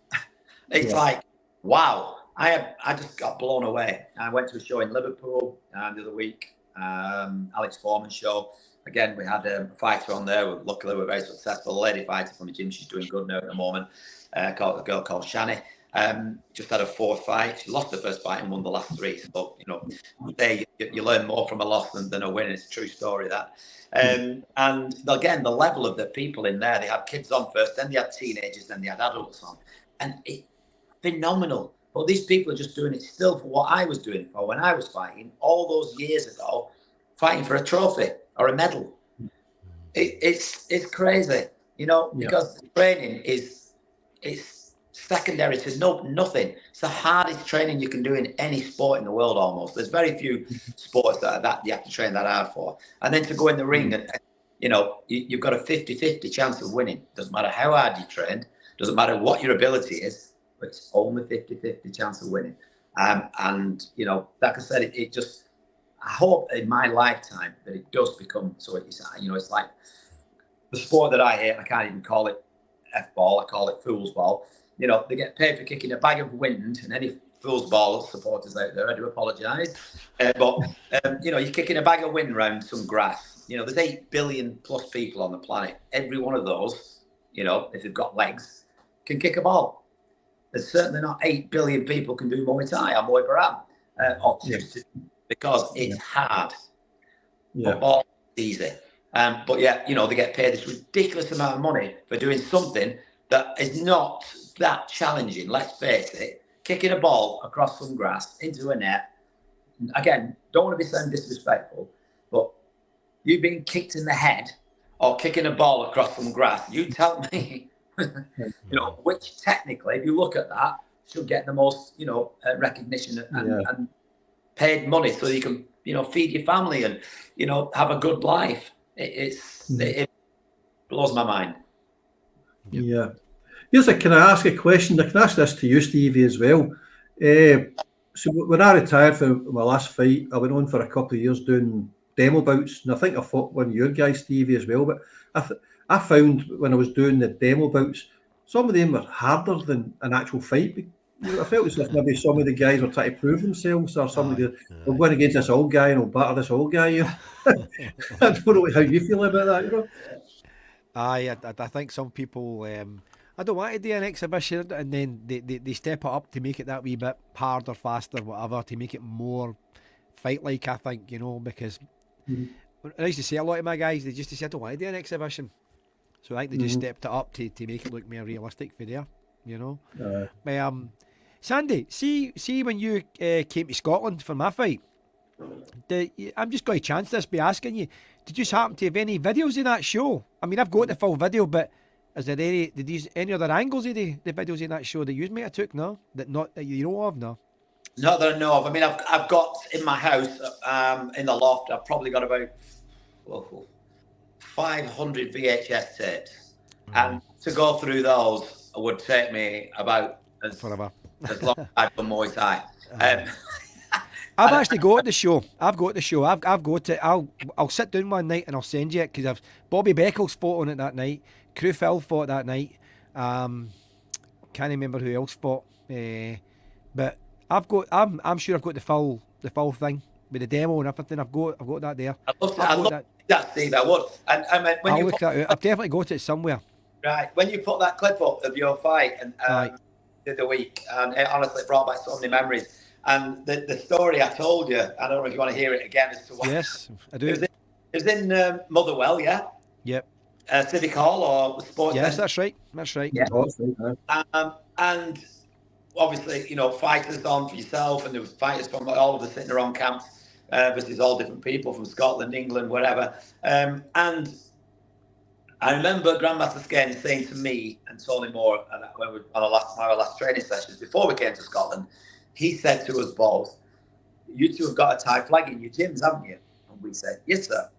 It's like, wow. I just got blown away. I went to a show in Liverpool the other week, Alex Foreman's show. Again, we had a fighter on there. Luckily, we're very successful. A lady fighter from the gym. She's doing good now at the moment. A girl called Shani. Just had a 4th fight. She lost the first fight and won the last 3. So, you learn more from a loss than a win. It's a true story, that. And again, the level of the people in there, they had kids on first, then they had teenagers, then they had adults on. And it's phenomenal. But these people are just doing it still for what I was doing it for when I was fighting all those years ago, fighting for a trophy or a medal. It's crazy, because the training it's secondary to nothing. It's the hardest training you can do in any sport in the world almost. There's very few sports that you have to train that hard for. And then to go in the ring and you've got a 50-50 chance of winning. Doesn't matter how hard you trained, doesn't matter what your ability is, but it's only 50-50 chance of winning. And like I said, it just, I hope in my lifetime that it does become so. It's like the sport that I hate. I can't even call it F-ball. I call it fool's ball. They get paid for kicking a bag of wind, and any fool's ball supporters out there, I do apologise. But you're kicking a bag of wind around some grass. There's 8 billion plus people on the planet. Every one of those, if they've got legs, can kick a ball. there's certainly not 8 billion people can do Muay Thai or Muay Baram or choose to, because it's hard. Football is easy. But yeah, they get paid this ridiculous amount of money for doing something that is not that challenging. Let's face it, kicking a ball across some grass into a net. Again, don't want to be sound disrespectful, but you being kicked in the head or kicking a ball across some grass, you tell me, which technically, if you look at that, should get the most, recognition and paid money so you can, feed your family and, have a good life. It blows my mind. Yeah. Can I ask a question? I can ask this to you, Stevie, as well. So when I retired from my last fight, I went on for a couple of years doing demo bouts, and I think I fought one of your guys, Stevie, as well. But I found when I was doing the demo bouts, some of them were harder than an actual fight. I felt as if maybe some of the guys were trying to prove themselves, or somebody we're going against this old guy and we'll batter this old guy. I don't know how you feel about that. I think some people, I don't want to do an exhibition, and then they step it up to make it that wee bit harder, faster, whatever, to make it more fight-like, I think, because I used to say a lot of my guys, they just say, I don't want to do an exhibition. So I think they just stepped it up to make it look more realistic for there, Sandy, see when you came to Scotland for my fight, I'm just going to chance this by asking you, did you just happen to have any videos of that show? I mean, I've got the full video, but is there any other angles of the videos in that show that you might have took? No, that you know of? No. Not that I know of. I mean, I've got in my house, in the loft, I've probably got about 500 VHS tapes, and to go through those would take me about forever. As long as I've done Muay Thai. I've actually got the show. I've got it. I'll sit down one night and I'll send you it, because Bobby Beckles fought on it that night. Crew Phil fought that night. Can't remember who else fought. But I'm sure I've got the full thing with the demo and everything. I've got that there. I love that, Steve. I would. And I mean, when I'll look that out. I've definitely got it somewhere. Right. When you put that clip up of your fight and the other week, and it honestly brought back so many memories. And the story I told you, I don't know if you want to hear it again as to what. Yes, I do. It was in Motherwell, yeah? Yep. Civic Hall or Sports Yes, Centre. that's right. That's right. Yeah. And obviously, fighters on for yourself, and there was fighters from all of the sitting around camps, versus all different people from Scotland, England, whatever. And I remember Grandmaster Skene saying to me and Tony Moore, and when we on our last training sessions before we came to Scotland, he said to us both, "You two have got a Thai flag in your gyms, haven't you?" And we said, "Yes, sir."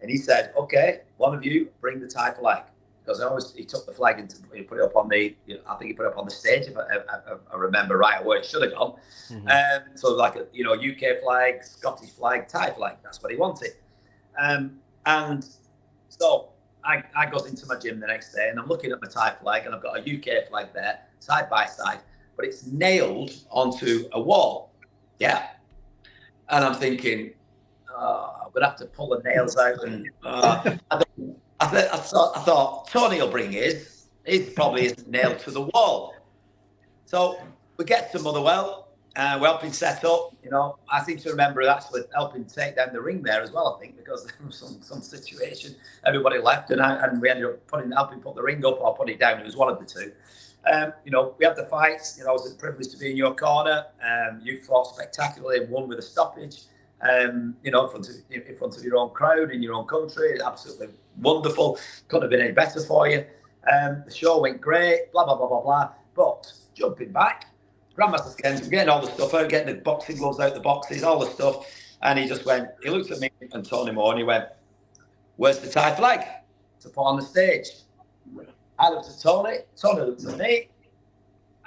And he said, "Okay, one of you bring the Thai flag." Because he took the flag and he put it up on the, I think he put it up on the stage, if I remember right, where it should have gone. Mm-hmm. So like a, UK flag, Scottish flag, Thai flag, that's what he wanted. And so I got into my gym the next day and I'm looking at my Thai flag and I've got a UK flag there, side by side, but it's nailed onto a wall. Yeah. And I'm thinking, I'm going to have to pull the nails out. And I thought Tony will bring his. His probably isn't nailed to the wall. So we get to Motherwell. We help him set up. I seem to remember actually helping take down the ring there as well, I think, because there was some situation. Everybody left and we ended up helping put the ring up or put it down. It was one of the two. We had the fights. I was privileged to be in your corner. You fought spectacularly and won with a stoppage. In front of your own crowd in your own country. Absolutely wonderful. Couldn't have been any better for you. The show went great. Blah blah blah blah blah. But jumping back, Grandmaster Skene, getting all the stuff out, getting the boxing gloves out, the boxes, all the stuff, and he just went. He looked at me and Tony Moore, and he went, "Where's the Thai flag to put on the stage?" I looked at Tony. Tony looked at me,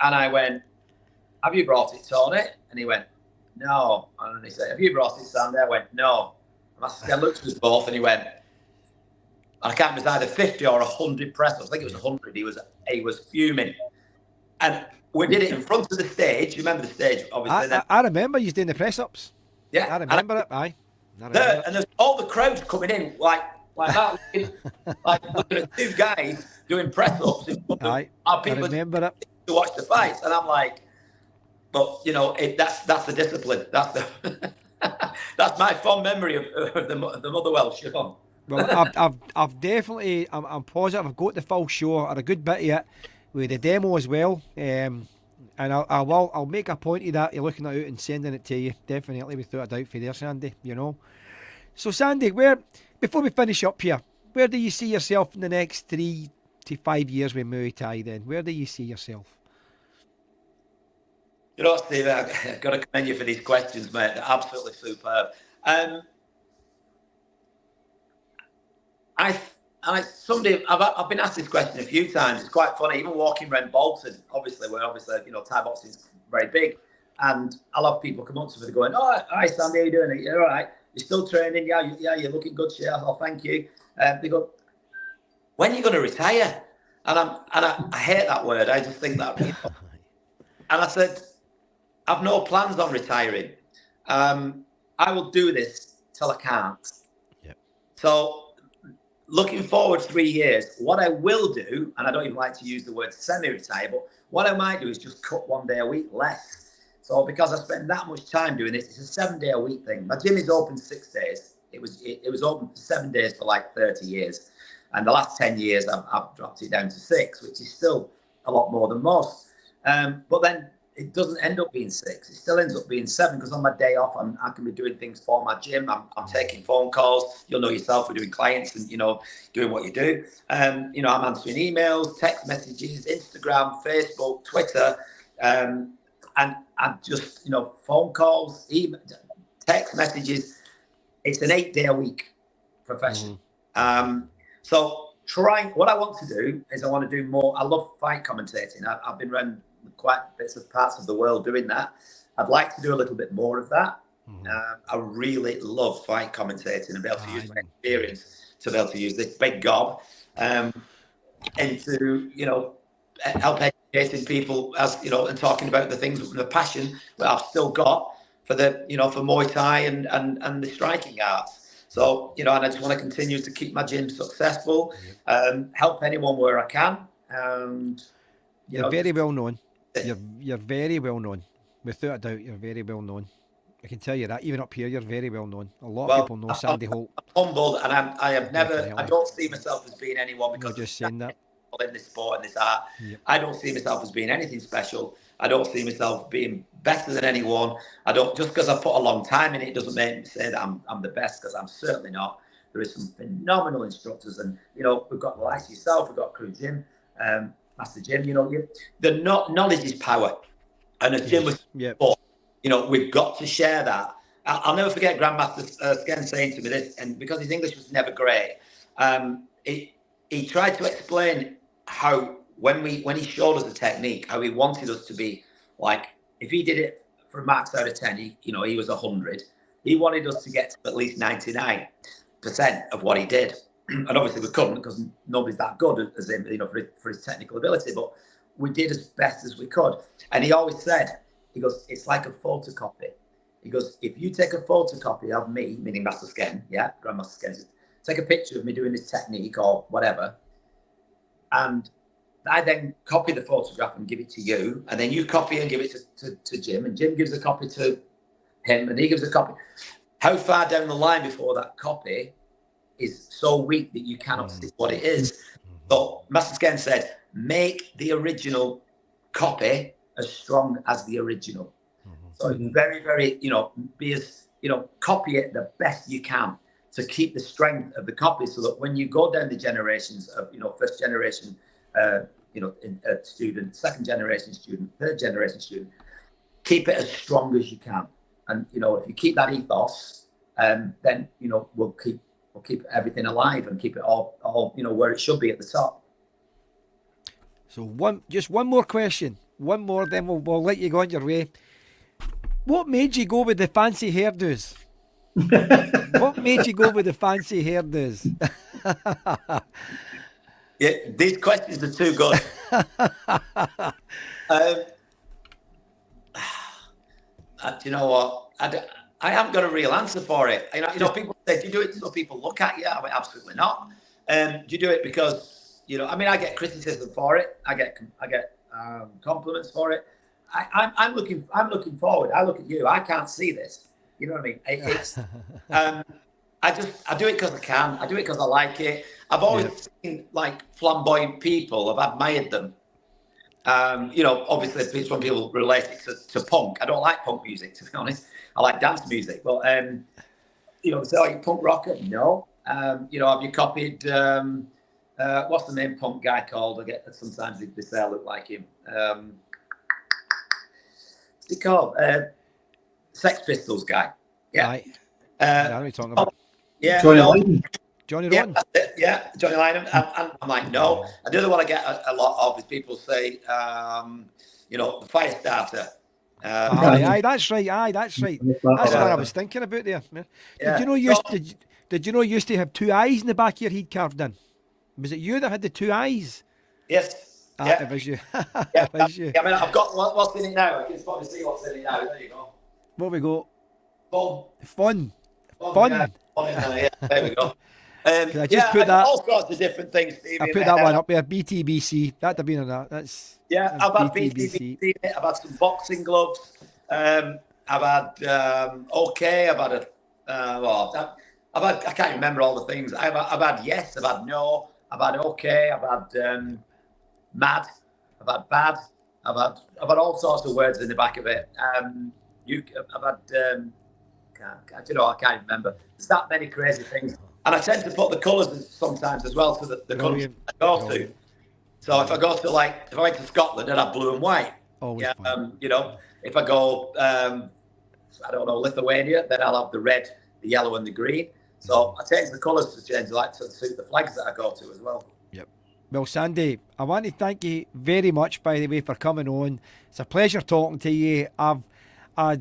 and I went, "Have you brought it, Tony?" And he went, "No." And he said, "Have you brought it, Sandy?" I went, "No." And I looked at us both and he went, I can't remember, it was either 50 or 100 press-ups. I think it was 100. He was fuming. And we did it in front of the stage. You remember the stage, obviously. I remember you doing the press-ups. Yeah. I remember it. Aye. And there's all the crowds coming in like that, looking at two guys doing press-ups. Aye. I remember it. to watch the fights. And I'm like, but you know, that's the discipline. That's the that's my fond memory of the Motherwell show. Well, I've definitely, I'm positive I've got the full show or a good bit of it with the demo as well. And I'll make a point of that. You're looking at it and sending it to you, definitely without a doubt for there, Sandy. You know. So Sandy, before we finish up here, where do you see yourself in the next 3 to 5 years with Muay Thai? Then, where do you see yourself? You know, Steve, I've got to commend you for these questions, mate. They're absolutely superb. I've been asked this question a few times. It's quite funny. Even walking around Bolton, obviously, you know, Thai boxing is very big, and I'll have people come up to me going, "Oh, hi, Sandy, how you doing? You're all right? You're still training? Yeah, you're looking good, chef. Oh, thank you." They go, "When are you going to retire?" And I hate that word. I just think that. You know, and I said, "I've no plans on retiring. I will do this till I can't." Yep. So. Looking forward 3 years, what I will do, and I don't even like to use the word semi-retire, but what I might do is just cut 1 day a week less. So because I spend that much time doing this, it's a 7 day a week thing. My gym is open 6 days. It was open for 7 days for like 30 years. And the last 10 years, I've dropped it down to 6, which is still a lot more than most. But then it doesn't end up being 6. It still ends up being 7 because on my day off, I can be doing things for my gym. I'm taking phone calls. You'll know yourself. We're doing clients and, you know, doing what you do. You know, I'm answering emails, text messages, Instagram, Facebook, Twitter. And I'm just, you know, phone calls, email, text messages. It's an 8 day a week profession. So what I want to do is I want to do more. I love fight commentating. I've been around quite bits of parts of the world doing that. I'd like to do a little bit more of that. I really love fight commentating and be able to use my experience to be able to use this big gob into, you know, help educating people, as you know, and talking about the things, the passion that I've still got for the, you know, for Muay Thai and the striking arts. So, you know, and I just want to continue to keep my gym successful, help anyone where I can. And you're very well known. You're very well known. Without a doubt, you're very well known. I can tell you that. Even up here, you're very well known. A lot of people know Sandy Holt. I'm humbled, and I have never. I don't see myself as being anyone because I'm just saying that. In this sport and this art, I don't see myself as being anything special. I don't see myself being better than anyone. I don't, just because I put a long time in it doesn't make me say that I'm the best, because I'm certainly not. There is some phenomenal instructors, and you know, we've got the likes of yourself, we've got Crew Jim, Master Jim. You know, the knowledge is power, and as Jim was, you know, we've got to share that. I'll never forget Grandmaster Sken saying to me this, and because his English was never great, he tried to explain how when he showed us the technique, how he wanted us to be like, if he did it for marks out of 10, he was 100. He wanted us to get to at least 99% of what he did. And obviously we couldn't, because nobody's that good as him, you know, for his technical ability, but we did as best as we could. And he always said, he goes, it's like a photocopy. He goes, if you take a photocopy of me, meaning Master Sken, Grandmaster Sken, take a picture of me doing this technique or whatever, and I then copy the photograph and give it to you, and then you copy and give it to Jim, and Jim gives a copy to him, and he gives a copy. How far down the line before that copy is so weak that you cannot see what it is? So Master Sken said, make the original copy as strong as the original. So very, very, you know, be as, you know, copy it the best you can to keep the strength of the copy, so that when you go down the generations of, you know, first generation, student, second generation student, third generation student, keep it as strong as you can. And, you know, if you keep that ethos, then, you know, we'll keep everything alive and keep it all, you know, where it should be at the top. So just one more question. One more, then we'll let you go on your way. What made you go with the fancy hairdos? What made you go with the fancy hairdos? Yeah, these questions are too good. You know what? I haven't got a real answer for it. You know, people say, do you do it so people look at you? I mean, absolutely not. Do you do it because, you know, I mean, I get criticism for it. I get compliments for it. I'm looking forward. I look at you. I can't see this. You know what I mean? It's I do it because I can. I do it because I like it. I've always seen like flamboyant people. I've admired them. Obviously, some people relate it to punk. I don't like punk music, to be honest. I like dance music, but so are you punk rocker? No. Have you copied? What's the name punk guy called? I get sometimes they say I look like him. What's he called? Sex Pistols guy. Yeah. Right. I know what you're talking about. Yeah. Johnny Lydon. Johnny Rotten. Yeah, Johnny Lydon. I'm like, no. I do the one I get a lot of is people say, the fire starter. Aye, that's right. That's what I was thinking about there. Yeah. Did you know you used to have two eyes in the back of your head carved in? Was it you that had the two eyes? Yes. It was you. Yeah, It was you. I mean, I've got what's in it now. I can probably see what's in it now. There you go. What we got? Fun. Fun. Yeah, there we go. Can I just put that? All sorts of different things, Stevie. I put that one up there. BTBC. That'd have been on that. That's I've had BTBC. I've had some boxing gloves. I've had OK. I've had I can't remember all the things. I've had yes. I've had no. I've had OK. I've had mad. I've had bad. I've had all sorts of words in the back of it. I've had. I can't remember. There's that many crazy things. And I tend to put the colours sometimes as well to the country I go to. So if I went to Scotland, I'd have blue and white. Always fun. If I go, Lithuania, then I'll have the red, the yellow, and the green. So I change the colours to suit the flags that I go to as well. Yep. Well, Sandy, I want to thank you very much, by the way, for coming on. It's a pleasure talking to you. I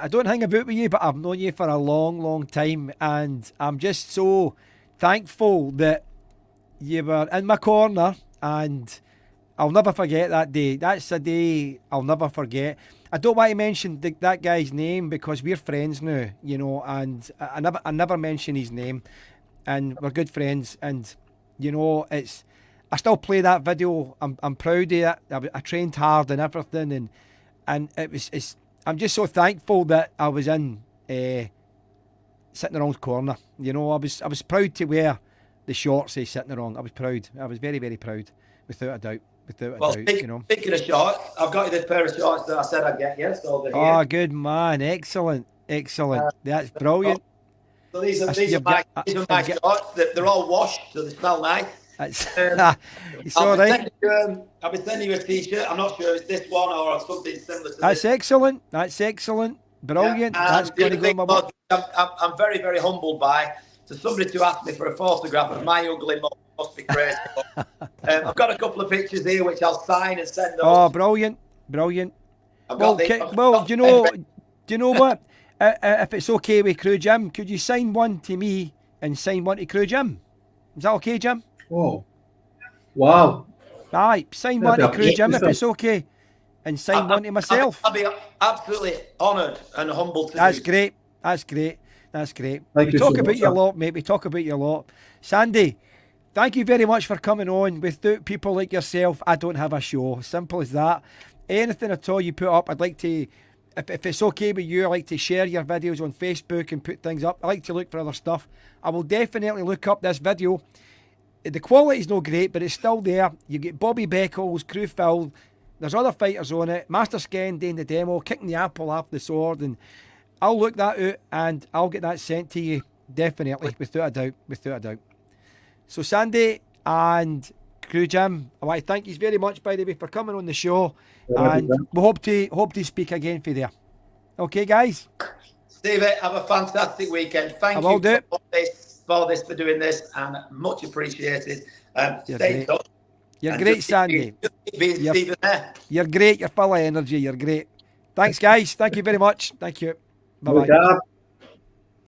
don't hang about with you, but I've known you for a long, long time, and I'm just so thankful that you were in my corner, and I'll never forget that day. That's a day I'll never forget. I don't want to mention that guy's name because we're friends now, and I never mention his name, and we're good friends, and I still play that video. I'm proud of it. I trained hard and everything, and I'm just so thankful that I was in sitting around corner. I was proud to wear the shorts sitting around. I was proud. I was very, very proud, without a doubt. Speaking of shorts, I've got you the pair of shorts that I said I'd get you. So they're here. Oh, good man. Excellent. That's brilliant. So these are my shorts. They're all washed, so they smell nice. It's all right. I'll be sending you a t-shirt. I'm not sure if it's this one or something similar to That's this. Excellent. Brilliant. Yeah, that's going to go in my book. I'm very, very humbled to somebody to ask me for a photograph of my ugly mum. Must be crazy. I've got a couple of pictures here which I'll sign and send those. Oh, brilliant. Do you know what? If it's okay with Crew Jim, could you sign one to me and sign one to Crew Jim? Is that okay, Jim? Oh, wow. Aye, sign one to Crew Jim if it's okay, and sign one to myself. I'll be absolutely honoured and humbled to That's do. great. That's great. Thank We you talk so about much, you a sir. lot, mate. We talk about you a lot. Sandy, thank you very much for coming on. Without people like yourself, I don't have a show. Simple as that. Anything at all you put up, I'd like to, if it's okay with you, I like to share your videos on Facebook and put things up. I like to look for other stuff. I will definitely look up this video. The quality's not great, but it's still there. You get Bobby Beckles, Crew Phil. There's other fighters on it. Master Sken doing the demo, kicking the apple off the sword, and I'll look that out and I'll get that sent to you. Definitely, without a doubt. So Sandy and Crew Jim, I want to thank you very much, by the way, for coming on the show, and we hope to speak again for you there. Okay, guys. Stevie, have a fantastic weekend. Thank you for doing this, and much appreciated. Stay in touch. You're great, Sandy. You're great. You're full of energy. You're great. Thanks, guys. Thank you very much. Thank you. Bye-bye.